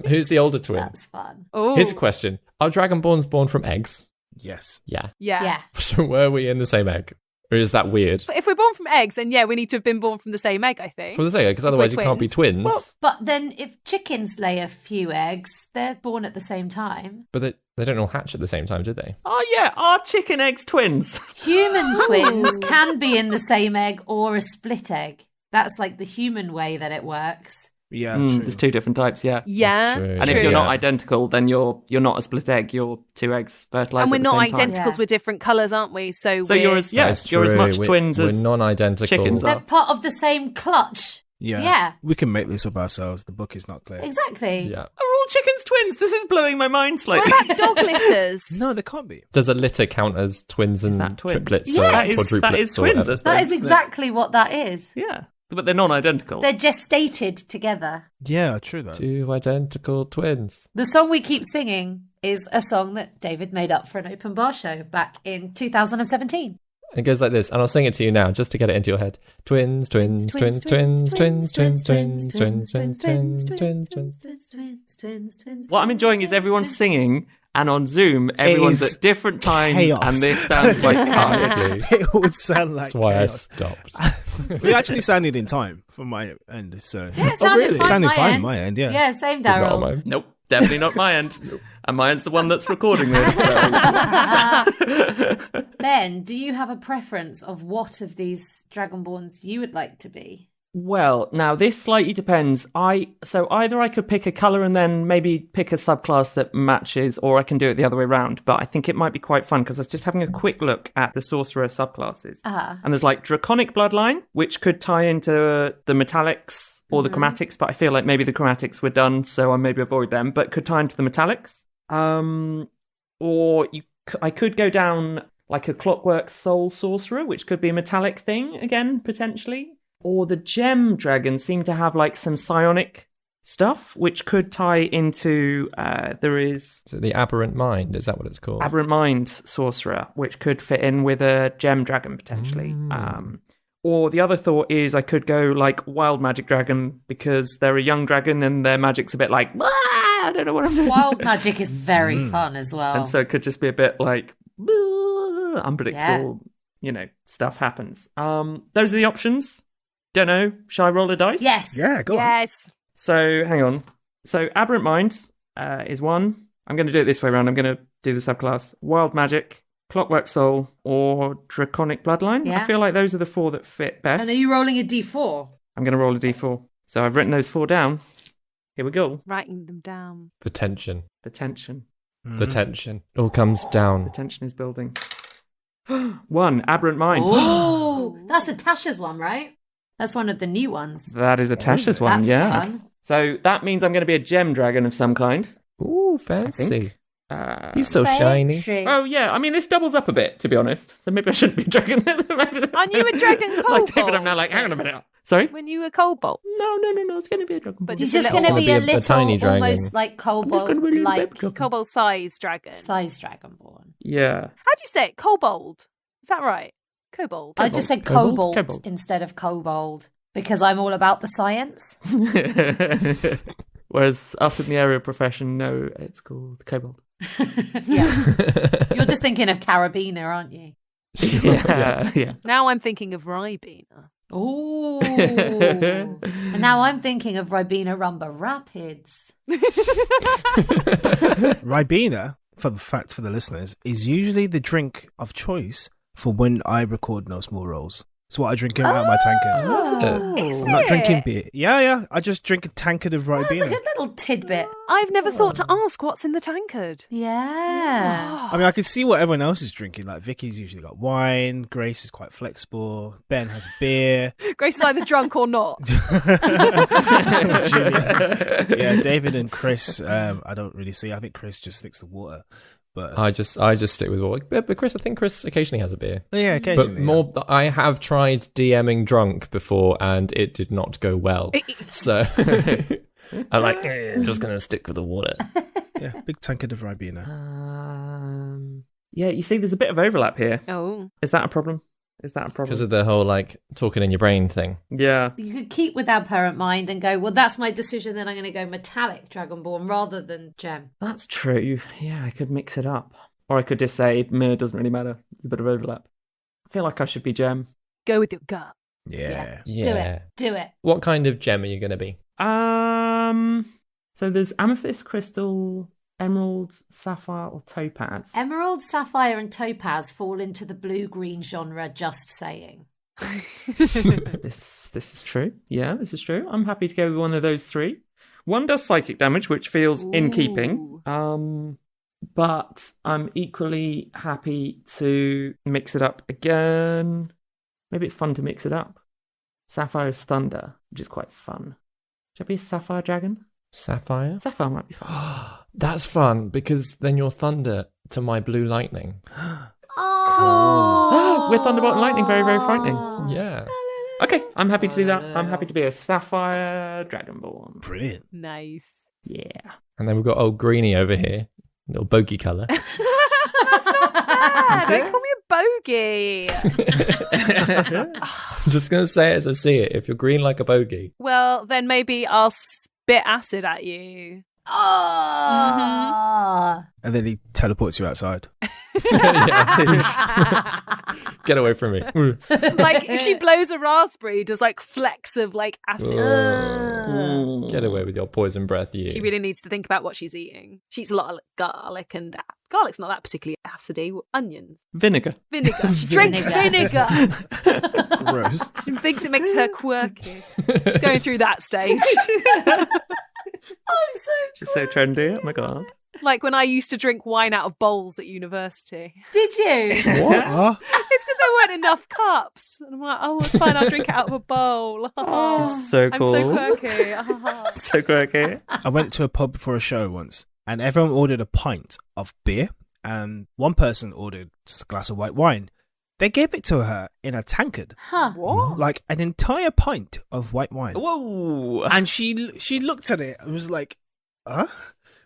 Who's the older twin? That's fun. Oh, Here's a question. Are Dragonborns born from eggs? Yes. Yeah. Yeah. Yeah. So were we in the same egg? Or is that weird? But if we're born from eggs, then yeah, we need to have been born from the same egg, I think. From the same egg, because otherwise you we're can't be twins. Well, but then if chickens lay a few eggs, they're born at the same time. But they don't all hatch at the same time, do they? Oh, yeah. Are chicken eggs twins? Human twins can be in the same egg or a split egg. That's like the human way that it works. Yeah, true. There's two different types, yeah. Yeah. True. And if you're Yeah. not identical, then you're not a split egg. You're two eggs fertilized. And we're at the not same time. identicals, Yeah. we're different colours, aren't we? So So we're... you're as you're as much twins we're as non-identical. chickens They're are. part of the same clutch. Yeah. Yeah. We can make this up ourselves. The book is not clear. Exactly. Yeah. Are all chickens twins? This is blowing my mind slightly. What about dog litters? No, they can't be. Does a litter count as twins and that twins? triplets Yes. or That is quadruplets or twins, I whatever? suppose. That is isn't it? exactly what that is. Yeah. But they're non-identical. They're gestated together. Yeah, true though. Two identical twins. The song we keep singing is a song that David made up for an open bar show back in 2017. It goes like this, and I'll sing it to you now, just to get it into your head. Twins, twins, twins, twins, twins, twins, twins, twins, twins, twins, twins, twins. What I'm enjoying is everyone's singing, and on Zoom, everyone's is at different times, chaos. and this sounds like carnage. It would sound like That's why I chaos. stopped. We actually sounded in time from my end, so Yeah, it sounded really? fine, Sounded my fine end. my end, yeah. Yeah, same, Not on Daryl. mine. Nope, definitely not my end. And my end's the one that's recording this. So. Ben, do you have a preference of what of these Dragonborns you would like to be? Well, now this slightly depends. So either I could pick a colour and then maybe pick a subclass that matches, or I can do it the other way around. But I think it might be quite fun because I was just having a quick look at the sorcerer subclasses. And there's like Draconic Bloodline, which could tie into the Metallics or the Chromatics, but I feel like maybe the Chromatics were done, so I maybe avoid them, but could tie into the Metallics. Or I could go down like a Clockwork Soul Sorcerer, which could be a metallic thing, again, potentially. Or the Gem Dragons seem to have like some psionic stuff, which could tie into, there is Is it the Aberrant Mind? Is that what it's called? Aberrant Mind Sorcerer, which could fit in with a Gem Dragon, potentially. Or the other thought is I could go like Wild Magic Dragon, because they're a young dragon and their magic's a bit like, I don't know what I'm doing. Wild magic is very fun as well. And so it could just be a bit like unpredictable, stuff happens. Those are the options. Don't know. Shall I roll a dice? yes. Yeah, go on. Yes. So hang on. So Aberrant Mind is one. I'm going to do it this way around. I'm going to do the subclass Wild Magic, Clockwork Soul, or Draconic Bloodline. Yeah. I feel like those are the four that fit best. And are you rolling a d4? I'm going to roll a d4. So I've written those 4 down. Here we go. Writing them down. The tension. The tension. The tension. It all comes down. The tension is building. 1, Aberrant Mind. Oh, that's a Tasha's one, right? That's one of the new ones. That is a Tasha's one, That's yeah. fun. So that means I'm going to be a gem dragon of some kind. Ooh, fancy. He's so shiny. Oh, yeah. I mean, this doubles up a bit, to be honest. So maybe I shouldn't be a dragon. Aren't you a dragon kobold? Like David, I'm now like, hang on a minute. Sorry? When you were kobold. No. It's going to be a dragon. But He's just just a going to little be a one. A little, tiny dragon. almost like kobold, gonna be a little like baby Kobold-sized dragon. size dragonborn. Yeah. How do you say it? Kobold. Is that right? Kobold. I just said Kobold? kobold instead of kobold because I'm all about the science. Whereas us in the area of profession know it's called kobold. You're just thinking of carabiner, aren't you? Yeah. Now I'm thinking of Ribena. Oh, and now I'm thinking of Ribena Rumba Rapids. Ribena, for the listeners, is usually the drink of choice for when I record No Small Rolls. It's what I drink out of my tankard. Is I'm not it? drinking beer. Yeah. I just drink a tankard of That's a Ribena. good little tidbit. I've never thought to ask what's in the tankard. Yeah. I mean, I can see what everyone else is drinking. Like Vicky's usually got wine. Grace is quite flexible. Ben has beer. Grace is either drunk or not. Yeah, David and Chris. I don't really see. I think Chris just sticks to water. But I just stick with water. But Chris, I think Chris occasionally has a beer. yeah, occasionally. But more, I have tried DMing drunk before, and it did not go well. So I'm like, I'm just gonna stick with the water. Yeah, big tankard of Ribena. Yeah, you see, there's a bit of overlap here. Oh. Is that a problem? Because of the whole like talking in your brain thing. Yeah. You could keep with Abhorrent Mind and go, well, that's my decision, then I'm going to go metallic Dragonborn rather than gem. That's true. Yeah, I could mix it up. Or I could just say, meh, it doesn't really matter. There's a bit of overlap. I feel like I should be gem. Go with your gut. Yeah. Do it. What kind of gem are you going to be? So there's amethyst, crystal, emerald, sapphire, or topaz. Emerald, sapphire, and topaz fall into the blue-green genre, just saying. This is true. Yeah, this is true. I'm happy to go with one of those 3. One does psychic damage, which feels in keeping. But I'm equally happy to mix it up again. Maybe it's fun to mix it up. Sapphire's thunder, which is quite fun. Should I be a sapphire dragon? Sapphire? Sapphire might be fun. That's fun, because then you're thunder to my blue lightning. Oh, With thunderbolt and lightning, very, very frightening. Yeah. Okay, I'm happy to do that. I'm happy to be a sapphire dragonborn. Brilliant. Nice. Yeah. And then we've got old Greenie over here, little bogey colour. That's not bad. Don't call me a bogey. I'm just going to say it as I see it. If you're green like a bogey. Well, then maybe I'll spit acid at you. And then he teleports you outside. Get away from me. Like if she blows a raspberry, does like flecks of like acid. Get away with your poison breath, you. She really needs to think about what she's eating. She eats a lot of garlic, and garlic's not that particularly acidy. Onions, Vinegar. vinegar. She drinks vinegar. Gross. She thinks it makes her quirky. She's going through that stage. She's so trendy. Oh my god. Like when I used to drink wine out of bowls at university. Did you? What? It's because there weren't enough cups. And I'm like, oh, it's fine. I'll drink it out of a bowl. So I'm cool. so quirky. So quirky. I went to a pub for a show once, and everyone ordered a pint of beer, and one person ordered a glass of white wine. They gave it to her in a tankard, Huh. What? like an entire pint of white wine. Whoa. And she looked at it and was like, huh?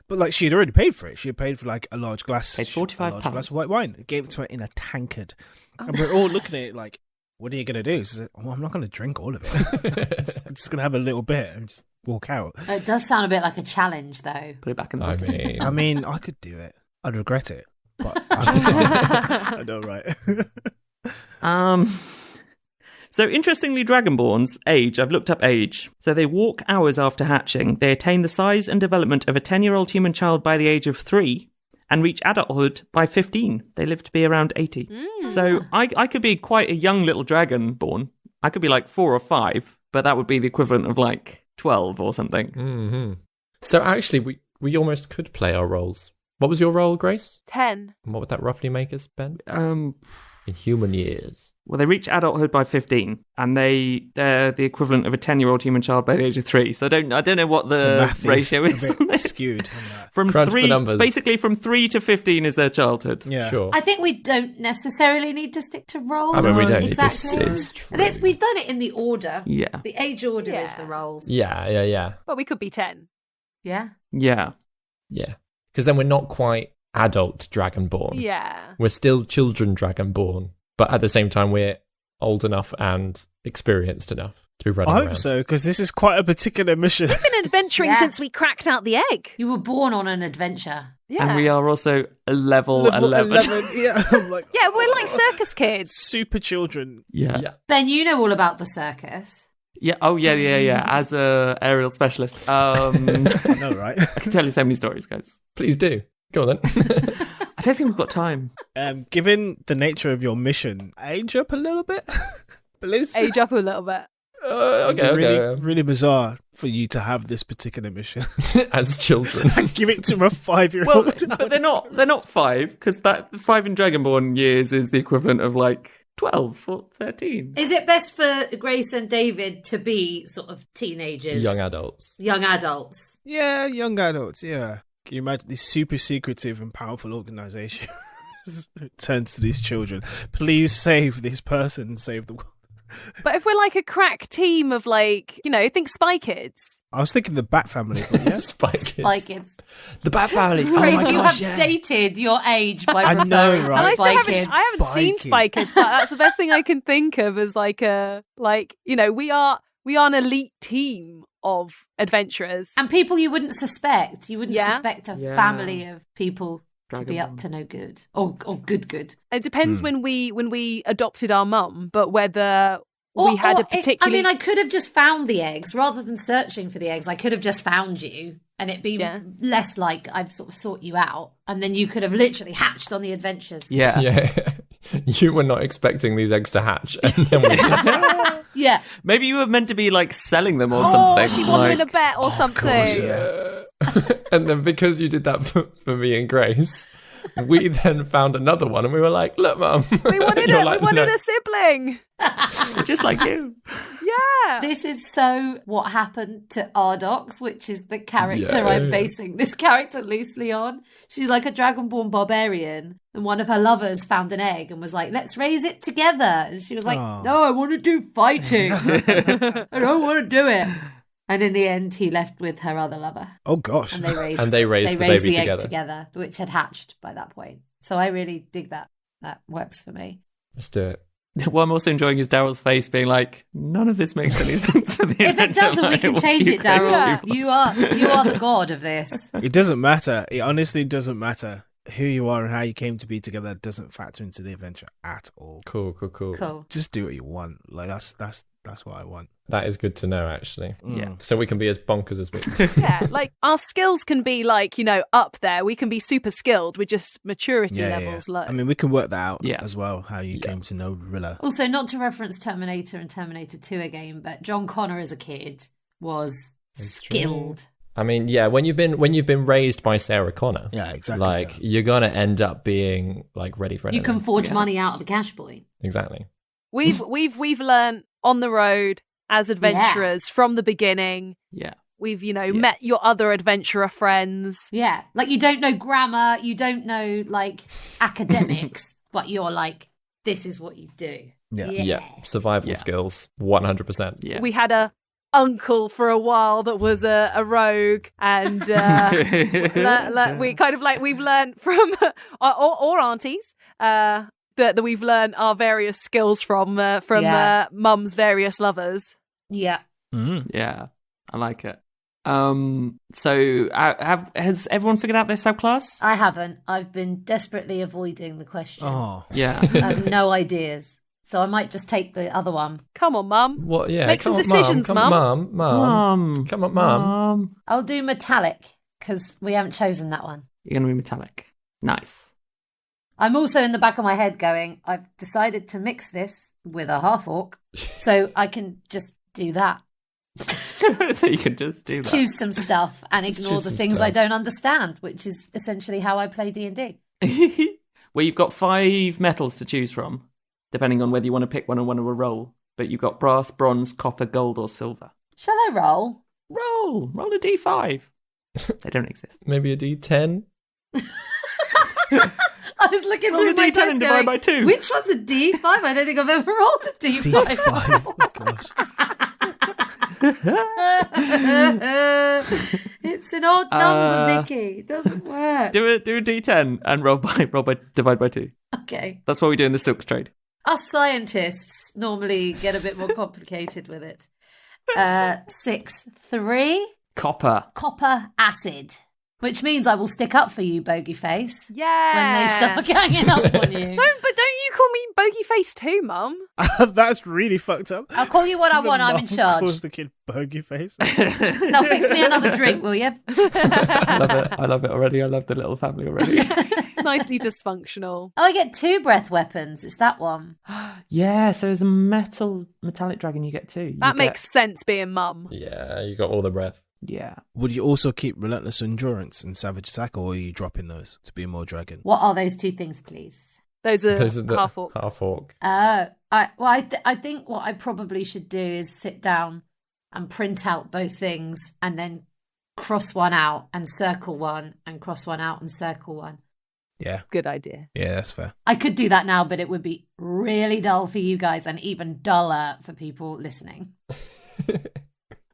But like she had already paid for it. She had paid for like a large glass, Paid £45. glass of white wine. Gave it to her in a tankard, and we're all looking at it like, "What are you gonna do?" She said, "Well, I'm not gonna drink all of it. just gonna have a little bit and just walk out." It does sound a bit like a challenge, though. Put it back in the I bucket. mean, I mean, I could do it. I'd regret it, but I know, right? So interestingly, Dragonborns Age, I've looked up age. So they walk hours after hatching. They attain the size and development of a 10-year-old human child by the age of 3 and reach adulthood by 15. They live to be around 80. So I could be quite a young little Dragonborn. I could be like 4 or 5 but that would be the equivalent of like 12 or something. Mm-hmm. So actually, we almost could play our roles. What was your role, Grace? 10. And what would that roughly make us, Ben? Um, In human years. well, they reach adulthood by 15, and they're the equivalent of a 10-year-old human child by the age of 3. So I don't know what the math ratio is is a on bit this. skewed on that. From Crunch the 3, numbers. basically from 3 to 15 is their childhood. Yeah. Sure. I think we don't necessarily need to stick to roles. I mean, we don't need to. exactly. It's true. We've done it in the order. Yeah. The age order is Yeah. the roles. Yeah. But we could be 10. Yeah. Yeah. Yeah. Because then we're not quite adult Dragonborn. Yeah. We're still children Dragonborn. But at the same time, we're old enough and experienced enough to be running I around. hope so, because this is quite a particular mission. We've been adventuring Yeah. since we cracked out the egg. You were born on an adventure. Yeah. And we are also a level 11. Yeah, I'm like, Yeah, we're like circus kids. super children. Yeah. Yeah. Ben, you know all about the circus. Yeah. Oh, yeah. As a aerial specialist, I know, right? I can tell you so many stories, guys. Please do. Go on then. I don't think we've got time. Given the nature of your mission, age up a little bit, please. Age up a little bit. Okay. Really bizarre for you to have this particular mission. As children. Give it to a 5-year-old. Well, but they're not 5, because that 5 in Dragonborn years is the equivalent of like 12 or 13. Is it best for Grace and David to be sort of teenagers? Young adults. Young adults. Yeah, young adults, yeah. Can you imagine this super secretive and powerful organization turns to these children? Please save this person, save the world. But if we're like a crack team of like, think Spy Kids. I was thinking the Bat Family, but yeah. Spy Kids. Spy Kids. The Bat Family. Oh Grace, my you gosh, have yeah. dated your age by I referring know, to right? And I Spy still Kids. haven't Spy seen Kids. Spy Kids, but that's the best thing I can think of as we are an elite team of adventurers. And people you wouldn't suspect. You wouldn't Yeah. suspect a Yeah. family of people to be up Dragonborn. to no good. Or good. It depends when we adopted our mum, but whether Or- we had or a particularly I could have just found the eggs rather than searching for the eggs. I could have just found you, and it'd be Yeah. less like I've sort of sought you out, and then you could have literally hatched on the adventures. Yeah. Yeah. You were not expecting these eggs to hatch. And then we did. Yeah. Maybe you were meant to be like selling them or oh, something. she won in a like, bet or something. gosh, yeah. And then because you did that for me and Grace, we then found another one and we were like, look, Mum. We wanted You're it. like, We wanted "No." a sibling. just like you. Yeah. This is so what happened to Ardox, which is the character Yeah. I'm basing this character loosely on. She's like a Dragonborn barbarian, and one of her lovers found an egg and was like, let's raise it together. And she was like, Aw. no, I want to do fighting. I don't want to do it. And in the end, he left with her other lover. Oh, gosh. And they raised, And they raised the baby egg together. together, which had hatched by that point. So I really dig that. That works for me. Let's do it. What I'm also enjoying is Daryl's face being like, none of this makes any sense for the If it adventure. doesn't, we Like, can what change do you it, guys Daryl. do? You are the god of this. It doesn't matter. It honestly doesn't matter. Who you are and how you came to be together doesn't factor into the adventure at all. Cool. Cool. Just do what you want. Like that's what I want. That is good to know, actually. Yeah. So we can be as bonkers as we Yeah, like our skills can be like, up there. We can be super skilled. We're just maturity levels low. I mean, we can work that out Yeah. as well. How you came to know Rilla. Also, not to reference Terminator and Terminator 2 again, but John Connor as a kid was skilled. I mean, yeah, when you've been raised by Sarah Connor, Yeah, exactly. like yeah. you're gonna end up being like ready for You anything. can forge money out of a cash point. Exactly. We've learned on the road as adventurers from the beginning. Yeah. We've, met your other adventurer friends. Yeah. Like, you don't know grammar, you don't know, like, academics, but you're like, this is what you do. Yeah. Yeah. Survival Yeah. skills, 100%. Yeah. We had a uncle for a while that was a rogue, and we kind of like we've learned from or aunties that we've learned our various skills from Yeah. mum's various lovers. Yeah. Yeah. I like it. So has everyone figured out their subclass? I haven't. I've been desperately avoiding the question. Oh, Yeah. I have no ideas. So I might just take the other one. Come on, mum. What? Yeah. Make some come on, decisions, Mum. Mum. Mum. Come on, Mum. I'll do metallic because we haven't chosen that one. You're going to be metallic. Nice. I'm also in the back of my head going, I've decided to mix this with a half orc so I can just do that. So you can just do that. Choose some stuff and ignore choose the some things I stuff. don't understand, which is essentially how I play D&D. Well, you've got 5 metals to choose from, depending on whether you want to pick one or want to roll. But you've got brass, bronze, copper, gold, or silver. Shall I roll? Roll a d5. They don't exist. Maybe a D10? I was looking Roll through a my D10 dice and divide going, by 2. which one's a D5? I don't think I've ever rolled a D5. D5. Oh, gosh. It's an odd number, Uh, Vicky. It doesn't work. Do a d10 and divide by 2. Okay. That's what we do in the silks trade. Us scientists normally get a bit more complicated with it. 6, 3, Copper. copper acid. Which means I will stick up for you, bogey face, Yeah. when they start ganging up on you. Don't you call me bogey face too, Mum? That's really fucked up. I'll call you what I The want. I'm in mum charge. calls the kid bogey face. Now fix me another drink, will you? I love it. I love it already. I love the little family already. Nicely dysfunctional. Oh, I get 2 breath weapons. It's that one. Yeah, so as a metallic dragon, you get 2. That makes sense being Mum. Yeah, you got all the breath. Yeah. Would you also keep relentless endurance and savage attack, or are you dropping those to be more dragon? What are those 2 things, please? Those are Those are the half orc. half orc. Oh, I think what I probably should do is sit down and print out both things and then cross one out and circle one and cross one out and circle one. Yeah, Good idea. yeah, that's fair. I could do that now, but it would be really dull for you guys and even duller for people listening.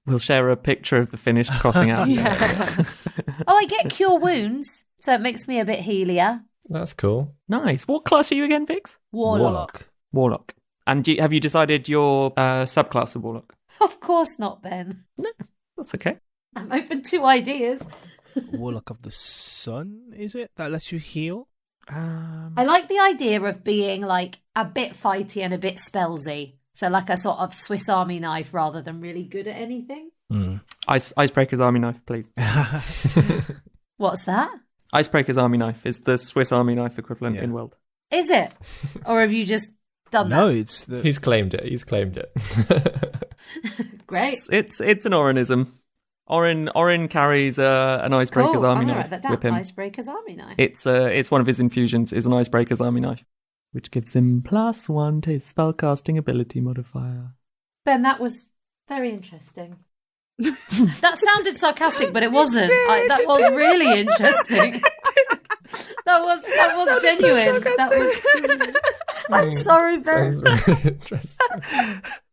We'll share a picture of the finished crossing out. Yeah. Oh, I get cure wounds, so it makes me a bit healier. That's cool. Nice. What class are you again, Vix? Warlock. Warlock. And have you decided your subclass of Warlock? Of course not, Ben. That's okay. I'm open to ideas. Warlock of the Sun, is it? That lets you heal? I like the idea of being like a bit fighty and a bit spellsy. So like a sort of Swiss Army knife rather than really good at anything. Icebreaker's Army Knife, please. What's that? Icebreaker's Army Knife is the Swiss Army Knife equivalent Yeah. in World. Is it? Or have you just done No, that? it's the. He's claimed it. He's claimed it. Great. It's an Orinism. Orin carries an Icebreaker's Cool. Army I'm gonna Knife write that down. with him. Icebreaker's Army knife. It's one of his infusions is an Icebreaker's Army Knife, which gives him +1 to his spellcasting ability modifier. Ben, that was very interesting. That sounded sarcastic, but it wasn't. That was really interesting. That was genuine. That was. I'm sorry, Ben. Sounds really interesting.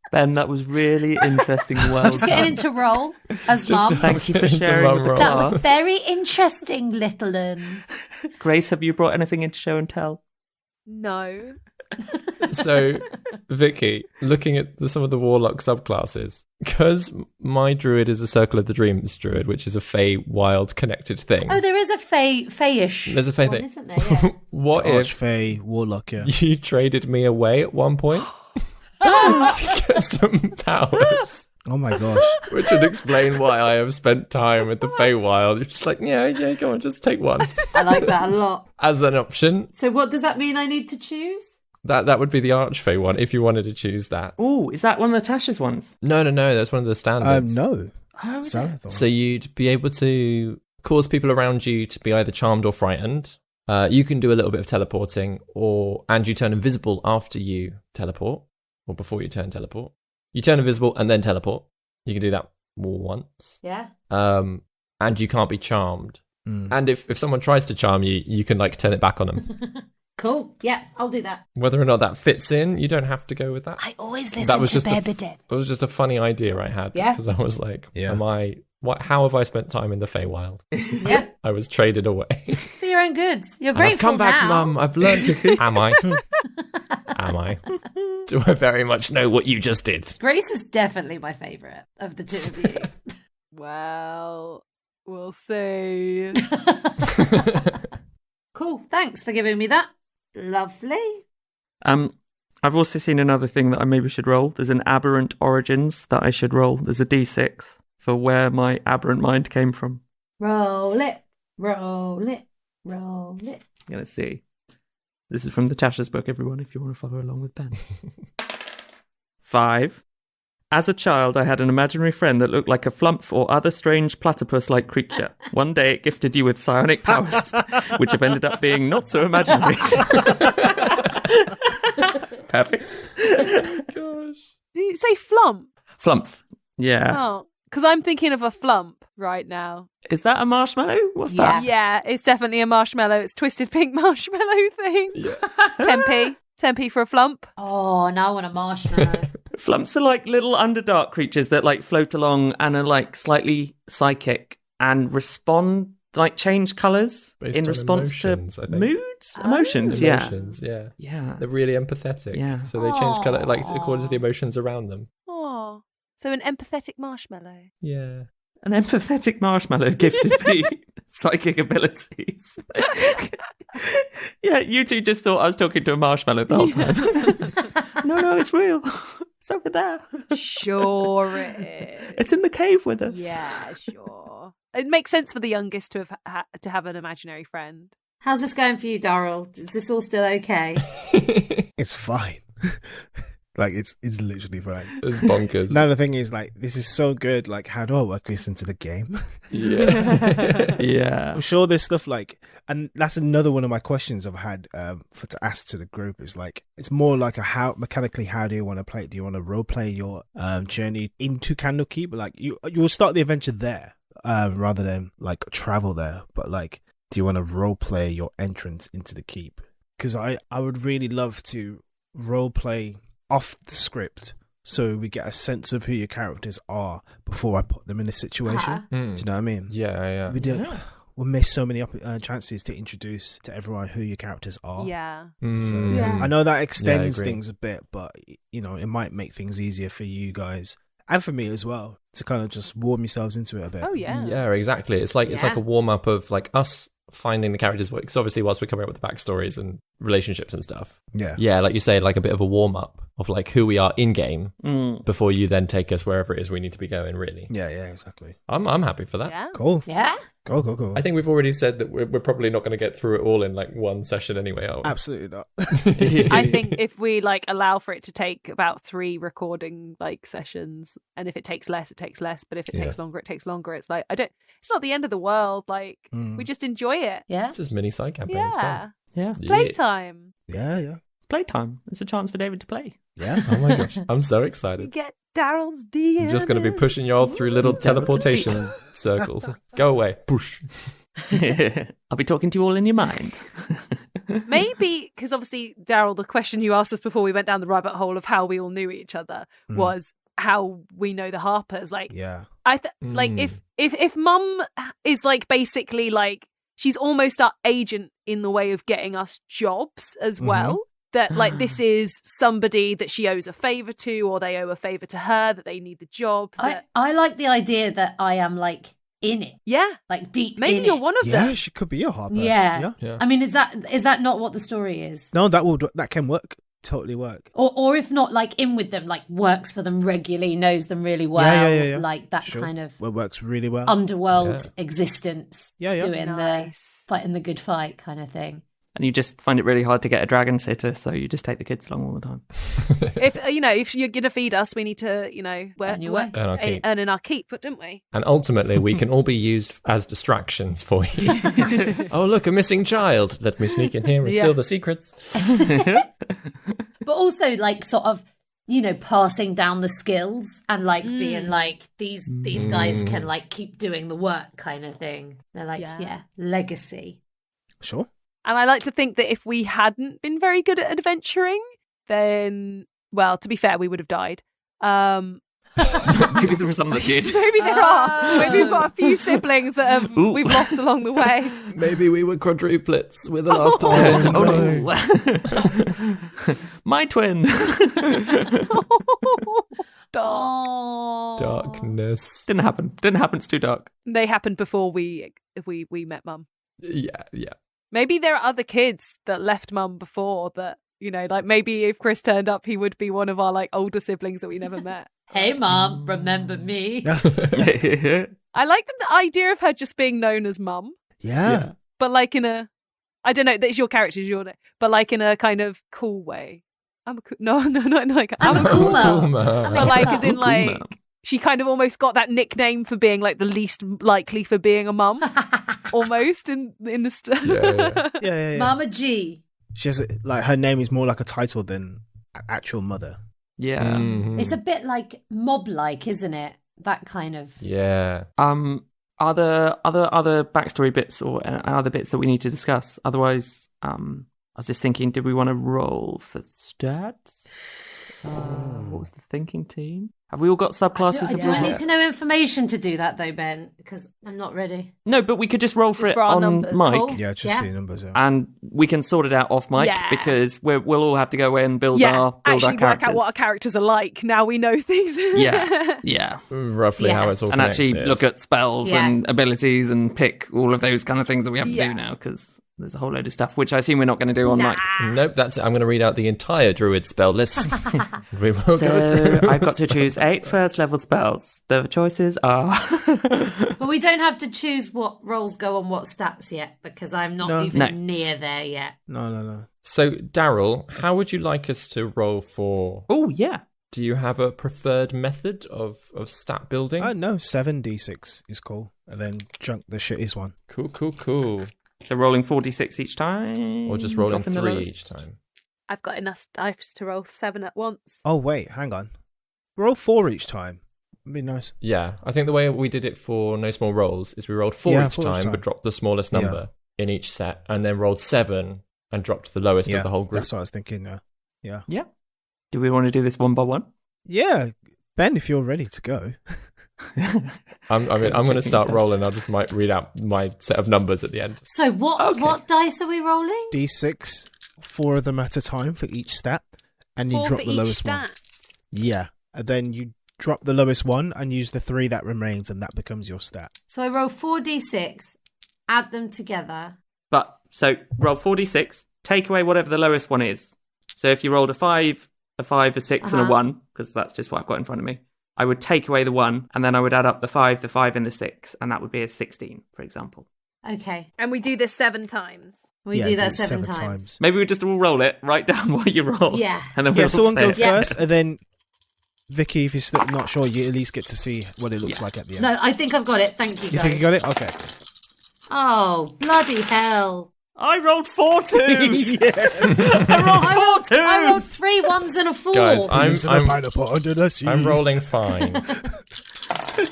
Ben, that was really interesting. Well I'm just getting done. into role as mum. Thank you for Into sharing mum with the role. That class. was very interesting, little un. Grace, have you brought anything into show and tell? No. So, Vicky, looking at some of the warlock subclasses, because my druid is a Circle of the Dreams druid, which is a Fey wild connected thing. Oh, there is a Fayish. There's a Fey one, thing. isn't there? Yeah. What if Archfey, Warlock, yeah. you traded me away at one point to get some powers? Oh my gosh. Which would explain why I have spent time with the Feywild. You're just like, yeah, go on, just take one I like that a lot. as an option. So, what does that mean? I need to choose? That would be the Archfey one if you wanted to choose that. Oh, is that one of Natasha's ones? No, that's one of the standards. No. Oh, is it? Sarathon. So you'd be able to cause people around you to be either charmed or frightened. You can do a little bit of teleporting, and you turn invisible after you teleport, or before you turn teleport. You turn invisible and then teleport. You can do that once. Yeah. And you can't be charmed. And if someone tries to charm you, you can like turn it back on them. Cool. Yeah, I'll do that. Whether or not that fits in, you don't have to go with that. I always listen That was to just a- Bebedin. It was just a funny idea I had. Yeah. Because I was like, Yeah. how have I spent time in the Feywild? Yeah, I was traded away. for your own good. You're And I've grateful come back, now. Mum. I've learned. Am I? Am I? Do I very much know what you just did? Grace is definitely my favourite of the two of you. Well, we'll see. Cool. Thanks for giving me that. Lovely. I've also seen another thing that I maybe should roll. There's an aberrant origins that I should roll. There's a d6 for where my aberrant mind came from. Roll it. Roll it. Roll it. I'm going to see. This is from Natasha's book, everyone, if you want to follow along with Ben. 5. As a child, I had an imaginary friend that looked like a flump or other strange platypus-like creature. One day it gifted you with psionic powers, which have ended up being not so imaginary. Perfect. Gosh. Did you say flump? Flump. Yeah. Oh, because I'm thinking of a flump right now. Is that a marshmallow? What's that? Yeah, it's definitely a marshmallow. It's twisted pink marshmallow thing. Yeah. 10p. 10p for a flump. Oh, now I want a marshmallow. Flumps are like little underdark creatures that like float along and are like slightly psychic and respond, like change colours Based in on response emotions, to I think. moods, emotions. Emotions, yeah. Yeah. They're really empathetic. Yeah. So they change colour like according to the emotions around them. Oh, so an empathetic marshmallow. Yeah. An empathetic marshmallow gifted me psychic abilities. Yeah, you two just thought I was talking to a marshmallow the whole time. No, it's real. It's over there. Sure it is. It's in the cave with us. Yeah, sure. It makes sense for the youngest to have an imaginary friend. How's this going for you, Daryl? Is this all still okay? It's fine. Like, it's literally fine. It's bonkers. Now the thing is, like, this is so good. Like, how do I work this into the game? Yeah. Yeah. I'm sure there's stuff like, and that's another one of my questions I've had to ask to the group is like, it's more like how do you want to play it? Do you want to role play your journey into Candlekeep? Like, you'll start the adventure there rather than like travel there. But like, do you want to role play your entrance into the keep? Because I would really love to role play off the script so we get a sense of who your characters are before I put them in a situation. Do you know what I mean? Yeah. We'll miss so many chances to introduce to everyone who your characters are. Yeah. So, Yeah. I know that extends agree. things a bit, but you know, it might make things easier for you guys and for me as well to kind of just warm yourselves into it a bit. Oh, yeah. Yeah, exactly. It's like a warm up of like us finding the characters, because obviously whilst we're coming up with the backstories and relationships and stuff, Yeah. like you say, like a bit of a warm up of like who we are in game before you then take us wherever it is we need to be going. Really, Yeah, exactly. I'm happy for that. Yeah. Cool. Yeah? Cool. I think we've already said that we're probably not going to get through it all in like one session anyway, are we? Absolutely not. I think if we like allow for it to take about 3 recording like sessions, and if it takes less, it takes less. But if it takes longer, it takes longer. It's like it's not the end of the world. Like we just enjoy it. Yeah? It's just mini side campaign. It's Yeah, fun. Yeah. playtime. Yeah. It's playtime. It's a chance for David to play. Yeah. Oh my gosh, I'm so You excited. get Daryl's DM. I'm just going to be pushing you all through little teleportation circles. Go away. Push. I'll be talking to you all in your mind. Maybe because obviously, Daryl, the question you asked us before we went down the rabbit hole of how we all knew each other was how we know the Harpers. Like, Yeah. like if Mum is like basically like she's almost our agent in the way of getting us jobs as well. That like this is somebody that she owes a favor to, or they owe a favor to her, that they need the job. I like the idea that I am like in it, Yeah, like deep maybe in you're it. one of Yeah, them. she could be a Harper. Yeah. Yeah. I mean, is that not what the story is? No, that can work. Totally work. Or if not, like in with them, like works for them regularly, knows them really well, Yeah. like that Sure. kind of Well, works really well. underworld existence, Yeah. doing Nice. fighting the good fight kind of thing. And you just find it really hard to get a dragon sitter, so you just take the kids along all the time. If you're gonna feed us, we need to Earn your way. Earn our keep. earn in our keep, but don't we? And ultimately, we can all be used as distractions for you. Oh, look, a missing child. Let me sneak in here and steal the secrets. But also like sort of, passing down the skills and like being like these guys can like keep doing the work kind of thing. They're like, legacy. Sure. And I like to think that if we hadn't been very good at adventuring, then, well, to be fair, we would have died. Maybe there were some that did. Maybe there are. Maybe we've got a few siblings that we've lost along the way. Maybe we were quadruplets. We're the last of Oh no. My twin. Dark. Darkness. Didn't happen. It's too dark. They happened before we met Mum. Yeah. Maybe there are other kids that left Mum before that, like maybe if Chris turned up, he would be one of our like older siblings that we never met. Hey, Mom, remember me? I like the idea of her just being known as Mum, Yeah. but like in a, I don't know, that's your character's but like in a kind of cool way. I'm a no, not like I'm a cool mum. But like, as in Cool like, mum. she kind of almost got that nickname for being like the least likely for being a mum, almost in the Yeah. Mama G. She has like her name is more like a title than an actual mother. Yeah. Mhm. It's a bit like mob-like, isn't it? That kind of. Yeah. Are there other backstory bits or other bits that we need to discuss? Otherwise, I was just thinking, did we want to roll for stats? What was the thinking team? Have we all got subclasses? Do I need to know information to do that though, Ben? Because I'm not ready. No, but we could just roll for Just it for our on numbers. mic. Cool. Yeah, just Yeah. see numbers. Yeah. And we can sort it out off mic Yeah. because we'll all have to go away and build our actually characters. work out what our characters are like. Now we know things. Yeah. Roughly Yeah. how it's all And actually connected. look at spells Yeah. and abilities and pick all of those kind of things that we have to Yeah. do now because there's a whole load of stuff, which I assume we're not going to do on mic. Nope, that's it. I'm going to read out the entire Druid spell list. We will go So through. I've got to choose 8 first level spells. The choices are... But we don't have to choose what rolls go on what stats yet because I'm not No. even No. near there yet. No. So, Daryl, how would you like us to roll for? Oh, yeah. Do you have a preferred method of stat building? No, 7d6 is cool. And then chunk the shittiest one. Cool. So rolling 4d6 each time? Or just rolling dropping the 3 lowest? each time? I've got enough dice to roll 7 at once. Oh, wait, hang on. Roll 4 each time. It'd be nice. Yeah, I think the way we did it for No Small Rolls is we rolled 4 Yeah, each 4 each time, time. but dropped the smallest number in each set, and then rolled 7 and dropped the lowest Yeah, of the whole group. that's what I was thinking. Yeah. Yeah. Do we want to do this one by one? Yeah, Ben, if you're ready to go. I'm going to start rolling. I just might read out my set of numbers at the end. So what dice are we rolling? D6, 4 of them at a time for each stat. And you 4 drop for the each lowest one. stat. Yeah. And then you drop the lowest one and use the 3 that remains, and that becomes your stat. So I roll 4d6, add them together. But, so roll 4d6, take away whatever the lowest one is. So if you rolled a 5, a 6, and a 1, because that's just what I've got in front of me, I would take away the 1, and then I would add up the 5, and the 6, and that would be a 16, for example. Okay. And we do this 7 times. We Yeah, do that it 7 times. Maybe we just all roll it, write down what you roll. Yeah. And then Yeah, we'll someone say go it. first, and then Vicky, if you're still not sure, you at least get to see what it looks like at the end. No, I think I've got it. Thank you, You guys. think you got it? Okay. Oh, bloody hell. I rolled 4 twos! Yeah. I rolled 4 twos! I rolled 3 1s and a 4. Guys, I'm rolling fine.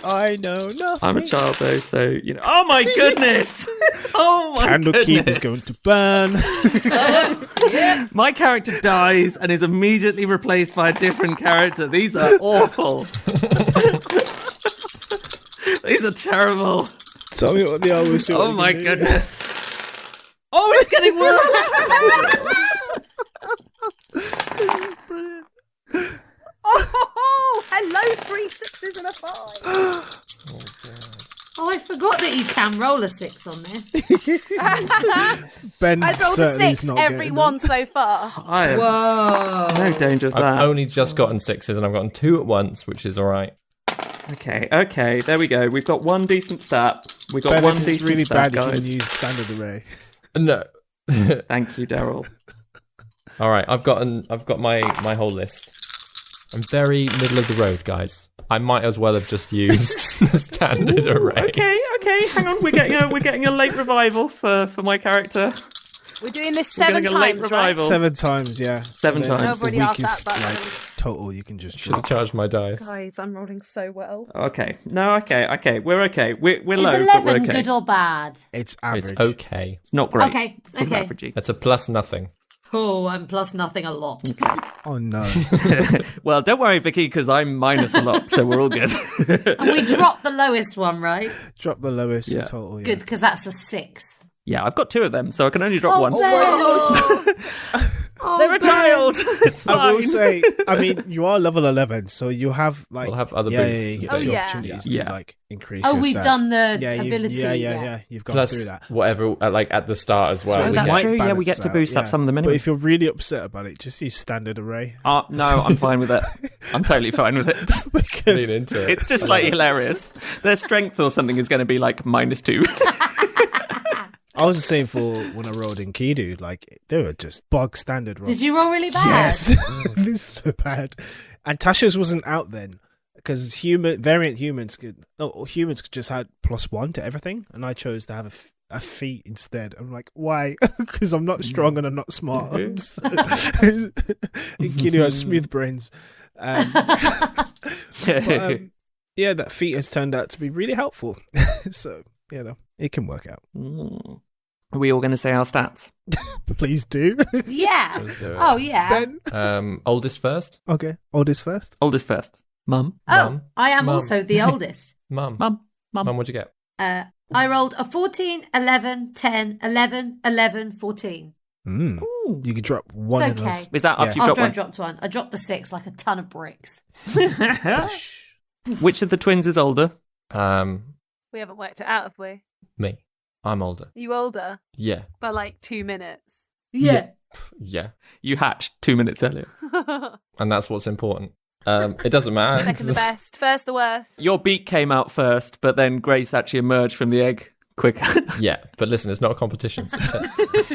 I know nothing. I'm a child though, so you know. Oh my goodness! Oh my Candlekeep is goodness! going to burn. My character dies and is immediately replaced by a different character. These are awful. These are terrible. Tell me what they are. We'll see what Oh we my can do. goodness! Oh, it's getting worse. Oh, hello, 3 6s and a 5. Oh, I forgot that you can roll a 6 on this. Ben I've rolled a certainly is 6 not every getting one so far. I am Whoa. no danger of I've that. only just gotten 6s, and I've gotten 2 at once, which is all right. Okay, there we go. We've got one decent stat. We've got Ben, one if it's decent really stat, bad, you guys. can use standard array. No. Thank you, Daryl. All right, I've got my whole list. I'm very middle of the road, guys. I might as well have just used the standard array. Okay, hang on. We're getting a late revival for my character. We're doing this We're 7 getting a late times, right? revival. 7 times, yeah. 7 And then times. I've already the asked that, weakest, but- like, total you can just Should have drop. charged my dice. Guys, I'm rolling so well. Okay. No, okay. We're okay. We're Is low, but 11 we're okay. good or bad? It's average. It's okay. It's not great. Okay, It's sort of okay. averagey. That's a plus nothing. Oh, I'm plus nothing a lot. Oh no. Well, don't worry, Vicky, because I'm minus a lot, so we're all good. And we dropped the lowest one, right? Drop the lowest Yeah. total. Yeah. Good, because that's a 6. Yeah, I've got 2 of them, so I can only drop one. Oh, They're a child. It's fine. I will say, I mean, you are level 11, so you'll have like We'll have other yeah, boosts yeah, you and get things. the Oh, yeah. opportunities Yeah. to like increase. Oh, your we've stats. done the yeah, ability. Yeah. You've gone Plus through that. whatever, like at the start as well. So Oh, we that's might true. Yeah, we balance get to out, boost up yeah. some of the But minimum. if you're really upset about it, just use standard array. No, I'm fine with it. I'm totally fine with it. Lean into it. It's just like hilarious. Their strength or something is going to be like -2. I was the same for when I rolled in Kidu. Like, they were just bog standard rolls. Did you roll really bad? Yes. This is so bad. And Tasha's wasn't out then. Because humans could just had +1 to everything. And I chose to have a feat instead. I'm like, why? Because I'm not strong and I'm not smart. Kidu has smooth brains. Yeah, that feat has turned out to be really helpful. So, it can work out. Are we all going to say our stats? Please do. Yeah. Let's do it. Oh, yeah. Ben? Oldest first. Okay, oldest first. Oldest first. Mum. Oh, I am Mum. also the oldest. Mum. Mum. What'd you get? I rolled a 14, 11, 10, 11, 11, 14. Ooh. You could drop one It's of okay. those. Is that after you've After I got one? dropped one. I dropped the 6 like a ton of bricks. Which of the twins is older? We haven't worked it out, have we? Me. I'm older. Are you older? Yeah. By like 2 minutes. Yeah. Yeah. You hatched 2 minutes earlier. And that's what's important. It doesn't matter. Second the best, first the worst. Your beak came out first, but then Grace actually emerged from the egg quicker. Yeah, but listen, it's not a competition. So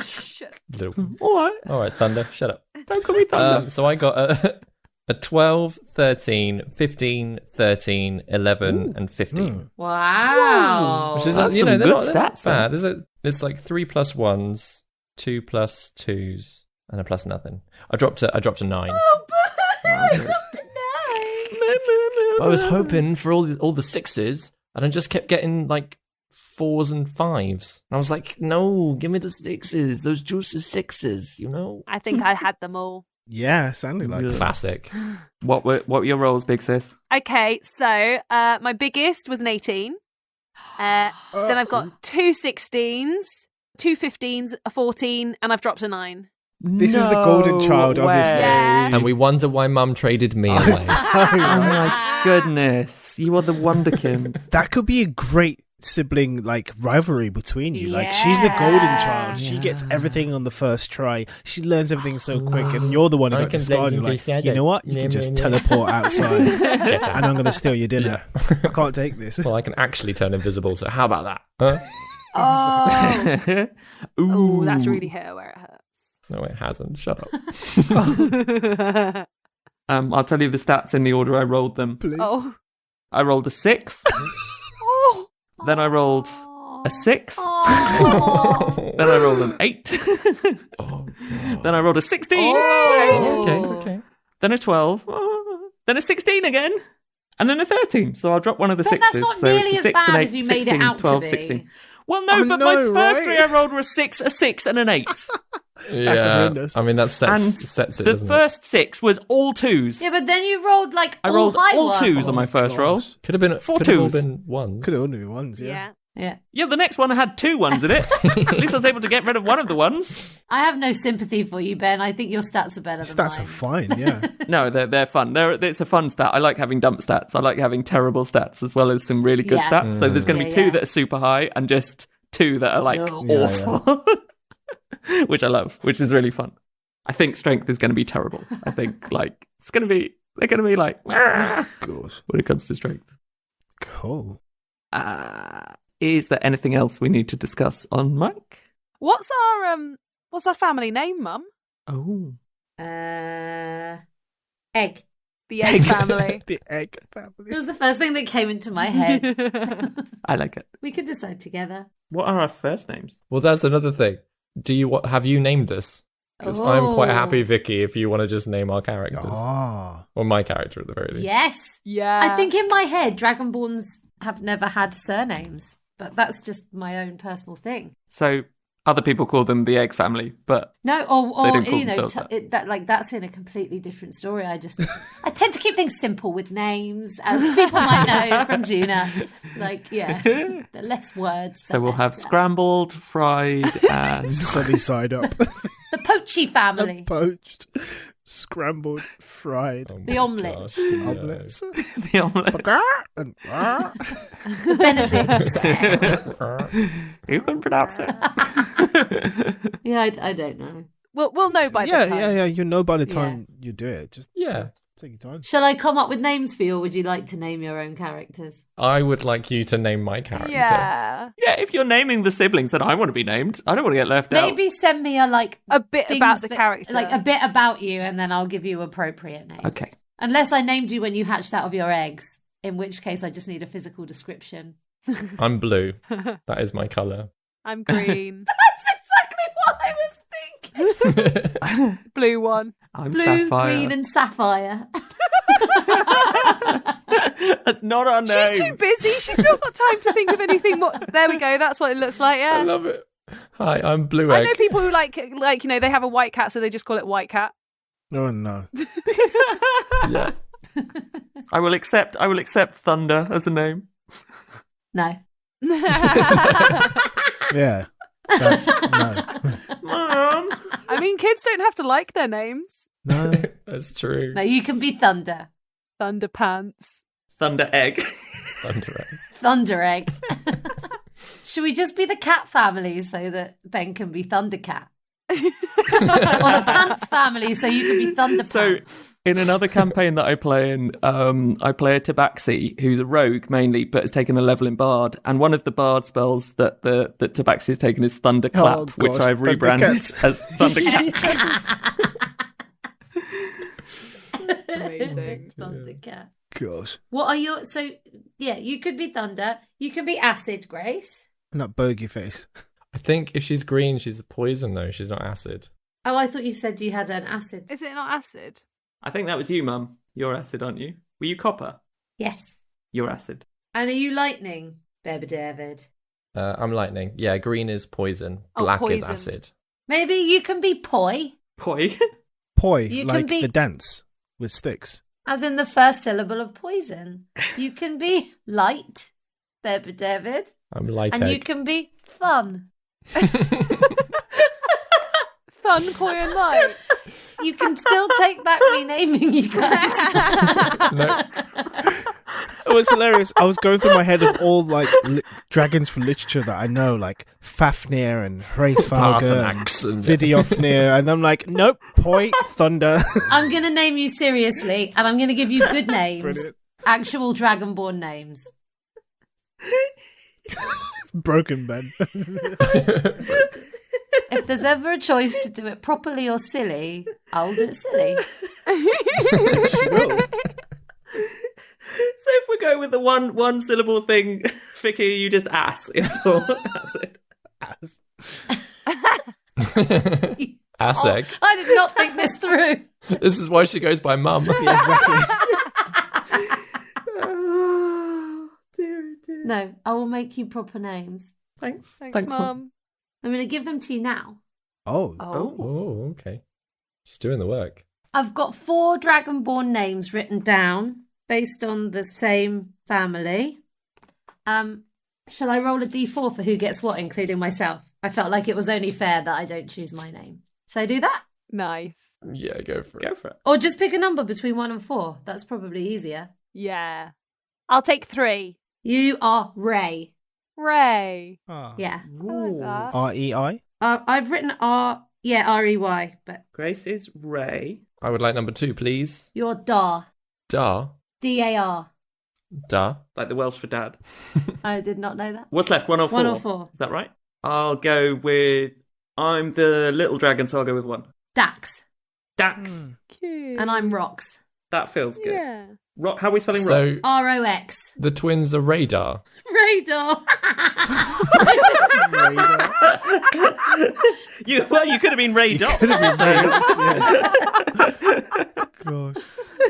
Shut All All right, Thunder, shut up. Don't call me Thunder. So I got a 12, 13, 15, 13, 11, and 15. Wow. Which is, That's they're some good not stats, bad. There's like 3 plus 1s, 2 plus 2s, and a plus nothing. I dropped a 9. Oh, I dropped a 9. But I was hoping for all the 6s, and I just kept getting like 4s and 5s. And I was like, no, give me the 6s, those juicy 6s, you know? I think I had them all. Yeah, sounded like Yeah. it. Classic. What were your rolls, big sis? Okay, so my biggest was an 18. Then I've got 2 16s, 2 15s, a 14, and I've dropped a 9. This is the golden child, obviously. Yeah. And we wonder why Mum traded me away. Oh my goodness. You are the wonderkind. That could be a great sibling rivalry between you. Like, she's the golden child. She gets everything on the first try. She learns everything so quick, and you're the one who I got can discarded. blend Like, into shadow. you know what? You can just teleport outside, and I'm gonna steal your dinner. I can't take this. Well, I can actually turn invisible, so how about that? Huh? Oh. Oh, that's really hit where it hurts. No, it hasn't. Shut up. I'll tell you the stats in the order I rolled them. Please. Oh. I rolled a 6. Oh. Then I rolled a 6. Oh. Then I rolled an 8. Oh, Then I rolled a 16. okay. Then a 12. Then a 16 again. And then a 13. So I'll drop one of the Then sixes. that's not so nearly it's as 6 bad and 8, as you made it 16, out to 12, be. 16. Well, no, Oh, but no, my first right? 3 I rolled were a 6, and an 8. Yeah, horrendous. I mean, that And sets it, the doesn't first 6 was all 2s. Yeah, but then you rolled I rolled high all ones. 2s on my first roll. it? Could have been 4 could have all 2s. been 1s. Could have only been ones. Yeah. Yeah. Yeah. Yeah, the next one had 2 1s in it. At least I was able to get rid of one of the ones. I have no sympathy for you, Ben. I think your stats are better than Stats mine. are fine. Yeah. No, they're fun. It's a fun stat. I like having dump stats. I like having terrible stats as well as some really good Yeah. stats. So there's going to be 2 Yeah. that are super high and just 2 that are No. Yeah, awful, which I love, which is really fun. I think strength is going to be terrible. I think they're going to be like Gosh. when it comes to strength. Cool. Is there anything else we need to discuss on Mike? What's our family name, Mum? Oh, Egg. The Egg family. The egg It family. was the first thing that came into my head. I like it. We could decide together. What are our first names? Well, that's another thing. Have you named us? Because I'm quite Oh. happy, Vicky, if you want to just name our characters. Ah. Or my character, at the very least. Yes. Yeah. I think in my head, Dragonborns have never had surnames, but that's just my own personal thing. So other people call them the Egg family, but No, They or don't call you know, themselves that. that's in a completely different story. I tend to keep things simple with names, as people might know from Juna. The less words. so the we'll have better. scrambled, fried, and Sunny side up. the Poachy family, Poached, scrambled, fried, Oh my the omelets, gosh, no. omelets. the omelette. And, the Benedicts. You can pronounce it. Yeah, I don't know. We'll know by the time. Yeah. You know by the time you do it. Just take your time. Shall I come up with names for you, or would you like to name your own characters? I would like you to name my character. Yeah. Yeah, if you're naming the siblings, then I want to be named. I don't want to get left out. Maybe send me a bit about the character. like a bit about you, and then I'll give you appropriate names. Okay. Unless I named you when you hatched out of your eggs, in which case I just need a physical description. I'm blue. That is my colour. I'm green. That's exactly what I was thinking. Blue one. I'm Blue, Sapphire. green, and sapphire. That's not our name. She's too busy. She's not got time to think of anything more. There we go. That's what it looks like. I Yeah. love it. Hi, I'm Blue I Egg. know people who like they have a white cat, so they just call it White Cat. Oh no. Yeah. I will accept Thunder as a name. No. Yeah. That's no. Mom. I mean, kids don't have to like their names. No. That's true. No, you can be Thunder. Thunderpants. Thunder Egg. Thunder Egg. Thunder Egg. Should we just be the cat family so that Ben can be Thundercat? Or the Pants family so you can be Thunderpants? So, in another campaign that I play in, I play a Tabaxi who's a rogue mainly, but has taken a level in Bard. And one of the Bard spells that that Tabaxi has taken is Thunderclap, Oh, gosh, which I've rebranded Thundercat. as Thundercat. Amazing. Thundercat. Gosh. What are your... So, yeah, you could be Thunder. You can be Acid, Grace. Not bogey face. I think if she's green, she's a poison, though. She's not acid. Oh, I thought you said you had an Acid. Is it not acid? I think that was you, Mum. You're acid, aren't you? Were you copper? Yes. You're acid. And are you Lightning, Baby David? I'm lightning. Yeah, green is poison. Oh, Black poison. is acid. Maybe you can be Poi, Poi. Poi, You can like be- the dance with sticks. as in the first syllable of poison. You can be Light, Baby David. I'm light And egg. you can be Thun. Thun, Koi, and Light. You can still take back renaming you guys. No. It was hilarious. I was going through my head of all like dragons from literature that I know, like Fafnir and Hraesvalger and Parthenax and- Vidiofnir, and I'm like, nope, Poi, Thunder. I'm going to name you seriously, and I'm going to give you good names. Brilliant. Actual Dragonborn names. Broken Ben. If there's ever a choice to do it properly or silly, I'll do it silly. So if we go with the one syllable thing, Vicky, you just ass. That's it. Ass egg. I did not think this through. This is why she goes by Mum. Yeah, exactly. Oh, dear. No, I will make you proper names. Thanks. Thanks, Mum. I'm going to give them to you now. Oh. Oh, okay. She's doing the work. I've got 4 Dragonborn names written down based on the same family. Shall I roll a d4 for who gets what, including myself? I felt like it was only fair that I don't choose my name. Shall I do that? Nice. Yeah, go for it. Go for it. Or just pick a number between 1 and 4. That's probably easier. Yeah. I'll take 3. You are Ray. Ray. Ah. Yeah. I like that. R-E-I? I've written R-E-Y, but Grace is Ray. I would like number 2, please. you're Dar. Dar. D-A-R. Dar. Like the Welsh for dad. I did not know that. What's left? 1 or 4? 1 or 4. Is that right? I'll go with... I'm the little dragon, so I'll go with 1. Dax. Dax. Cute. And I'm Rox. That feels good. Yeah. How are we spelling So rock? R-O-X. the twins are radar. Radar. You could have been Ray Dot. Gosh.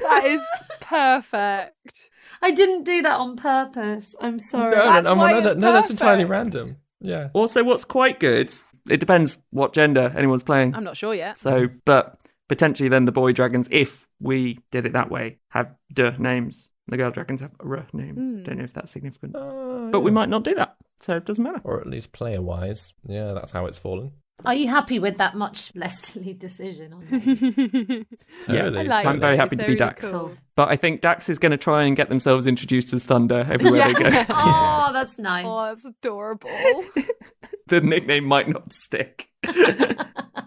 That is perfect. I didn't do that on purpose. I'm sorry. That's why it's That's entirely perfect. random. Yeah. Also, what's quite good, it depends what gender anyone's playing. I'm not sure yet. So, but potentially then the boy dragons, if we did it that way, have D names. The girl dragons have R names. Don't know if that's significant. But we might not do that, so it doesn't matter. Or at least player-wise. Yeah, that's how it's fallen. Are you happy with that much less silly decision on names? Totally. I like I'm it. very happy It's to be very Dax. Cool. But I think Dax is going to try and get themselves introduced as Thunder everywhere they go. Oh, that's nice. Oh, that's adorable. The nickname might not stick.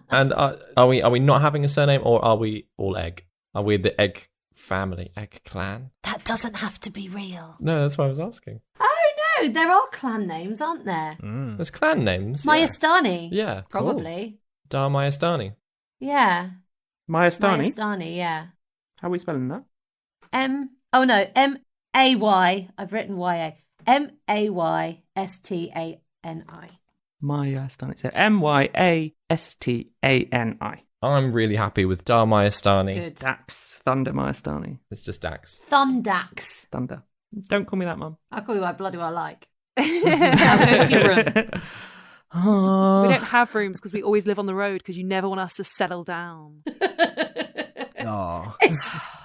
And are we not having a surname, or are we all egg? Are we the egg family, egg clan? That doesn't have to be real. No, that's what I was asking. Oh no, there are clan names, aren't there? There's clan names. Mayastani. Yeah, Probably. Dar Mayastani. Yeah. Mayastani? Mayastani, yeah. How are we spelling that? M-A-Y. I've written Y-A. M-A-Y-S-T-A-N-I. Mayastani. So Mayastani. I'm really happy with Dar Mayastani. Good. Dax. Thunder Mayastani. It's just Dax. Thundax. Thunder. Don't call me that, Mum. I'll call you what bloody well I like. I'll go to your room. We don't have rooms because we always live on the road because you never want us to settle down. Oh.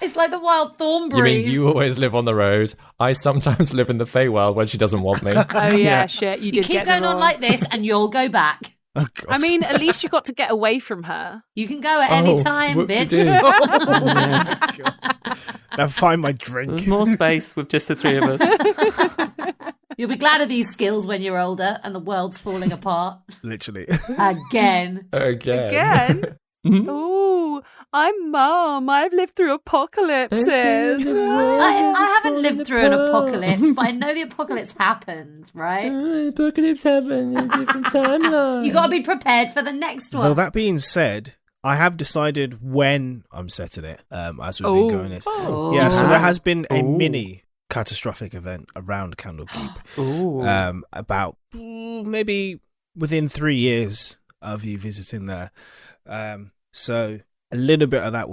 It's like the wild thornberries. You mean you always live on the road? I sometimes live in the Feywild when she doesn't want me. Oh yeah, shit. You You did keep get going the on wrong- like this and you'll go back. Oh, gosh. I mean, at least you got to get away from her. You can go at any time, whoop-de-doo. bitch. Now find my There's drink. more space with just the three of us. You'll be glad of these skills when you're older and the world's falling apart. Literally. Again. Again? Ooh, I'm Mum. I've lived through apocalypses. I haven't lived through an apocalypse, but I know the apocalypse happened, right? Apocalypse happened in a different timeline. You got to be prepared for the next one. Though that being said, I have decided when I'm setting it as we've been going this. Oh. Yeah, so there has been a mini catastrophic event around Candlekeep. Ooh. About maybe within 3 years of you visiting there. So a little bit of that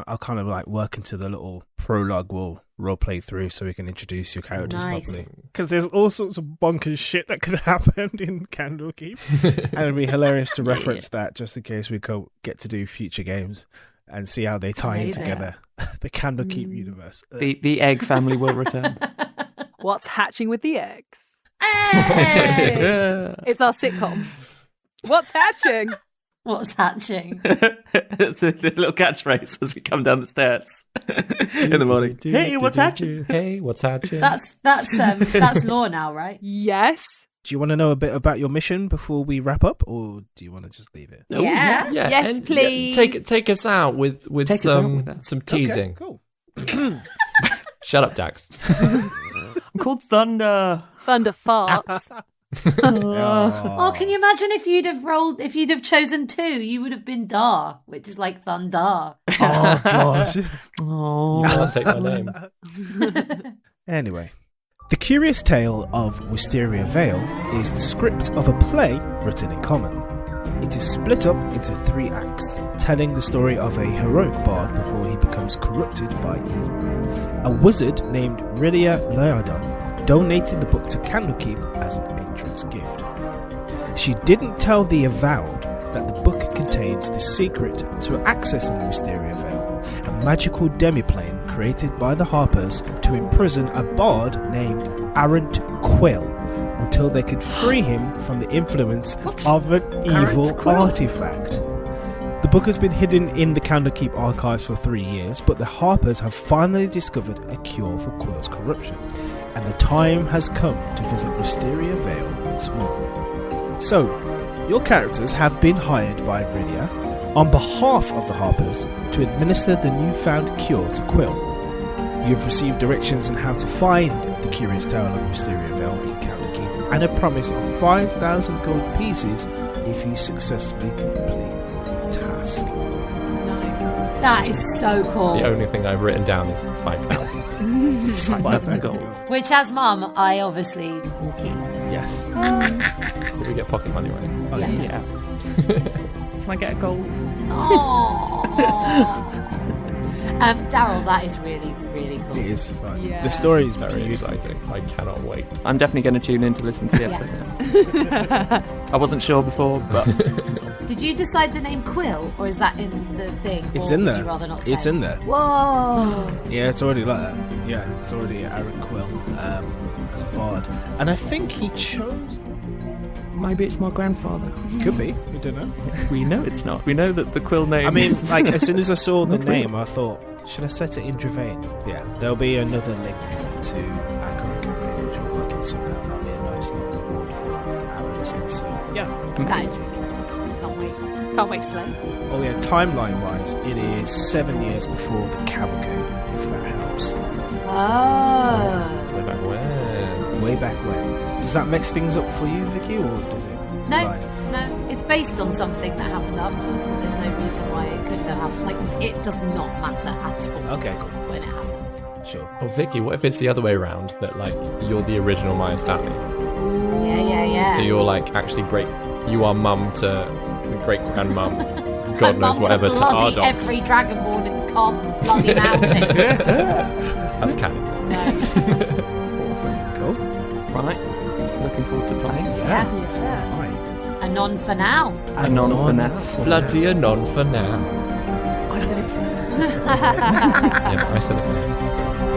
I'll kind of like work into the little prologue we'll role play through so we can introduce your characters properly. Because there's all sorts of bonkers shit that could happen in Candlekeep. And it'd be hilarious to reference that just in case we get to do future games and see how they tie in together. The Candlekeep universe. The egg family will return. What's hatching with the eggs? Hey! It's our sitcom. What's hatching? What's hatching? It's a little catchphrase as we come down the stairs in the morning. Hey, what's hatching? Hey, what's hatching? That's law now, right? Yes. Do you want to know a bit about your mission before we wrap up, or do you want to just leave it? Yeah. Yeah, Yes, and, please. Take us out with Take us out with some that. teasing. Okay, cool. Shut up, Dax. I'm called Thunder. Thunder farts. Oh, can you imagine if you'd have chosen 2, you would have been Dar, which is like Thunder. Oh, gosh. Oh. You can't take my name. Anyway, The Curious Tale of Wisteria Vale is the script of a play written in common. It is split up into 3 acts, telling the story of a heroic bard before he becomes corrupted by evil. A wizard named Rilia Lyodon donated the book to Candlekeep as an entrance gift. She didn't tell the Avowed that the book contains the secret to accessing Wisteria Vale, a magical demiplane created by the Harpers to imprison a bard named Arrant Quill until they could free him from the influence of an evil artifact. The book has been hidden in the Candlekeep archives for 3 years, but the Harpers have finally discovered a cure for Quill's corruption, and the time has come to visit Wisteria Vale once more. So, your characters have been hired by Rilia on behalf of the Harpers to administer the newfound cure to Quill. You have received directions on how to find the Curious Tale of Wisteria Vale in Candlekeep and a promise of 5,000 gold pieces if you successfully complete the task. That is so cool. The only thing I've written down is 5,000. 5,000 gold. Which, as mum, I obviously will keep. Yes. Will we get pocket money, right? Oh, Yeah. Yeah. Can I get a gold? Daryl, that is really, really cool. It is fun. Yeah. The story is Very beautiful. exciting. I cannot wait. I'm definitely going to tune in to listen to the episode. I wasn't sure before, but Did you decide the name Quill, or is that in the thing? It's or in would there. You rather not say? It's in there. Whoa! Yeah, it's already like that. Yeah, it's already Aaron Quill as a bard. And I think he chose... maybe it's my grandfather. Could be. We don't know. We know it's not. We know that the quill name I mean, is... like, as soon as I saw the Not really. name, I thought, should I set it in Dravane? Yeah, there'll be another link to our current campaign, which will work in somehow. That'll be a nice little reward for our listeners. So, yeah. That is really cool. Can't wait. Can't wait to play. Oh yeah, timeline-wise, it is 7 years before the Cavalcade, if that helps. Oh. Way back when. Way back when. Does that mix things up for you, Vicky, or does it? No. It's based on something that happened afterwards, but there's no reason why it couldn't have happened. Like, it does not matter at all. Okay, cool. When it happens. Sure. Oh, Vicky, what if it's the other way around? That, like, you're the original Maya Stanley. Yeah. So you're, like, actually you are mum to great-grandmum, God knows whatever, to our dogs. Every Dragonborn in the Carbon bloody mountain. That's canon. No. Awesome. Cool. Right. Looking forward to playing. Yeah. Right. Anon for now. Anon for now. Bloody anon for now. I said it first. Yeah, I said it first. So.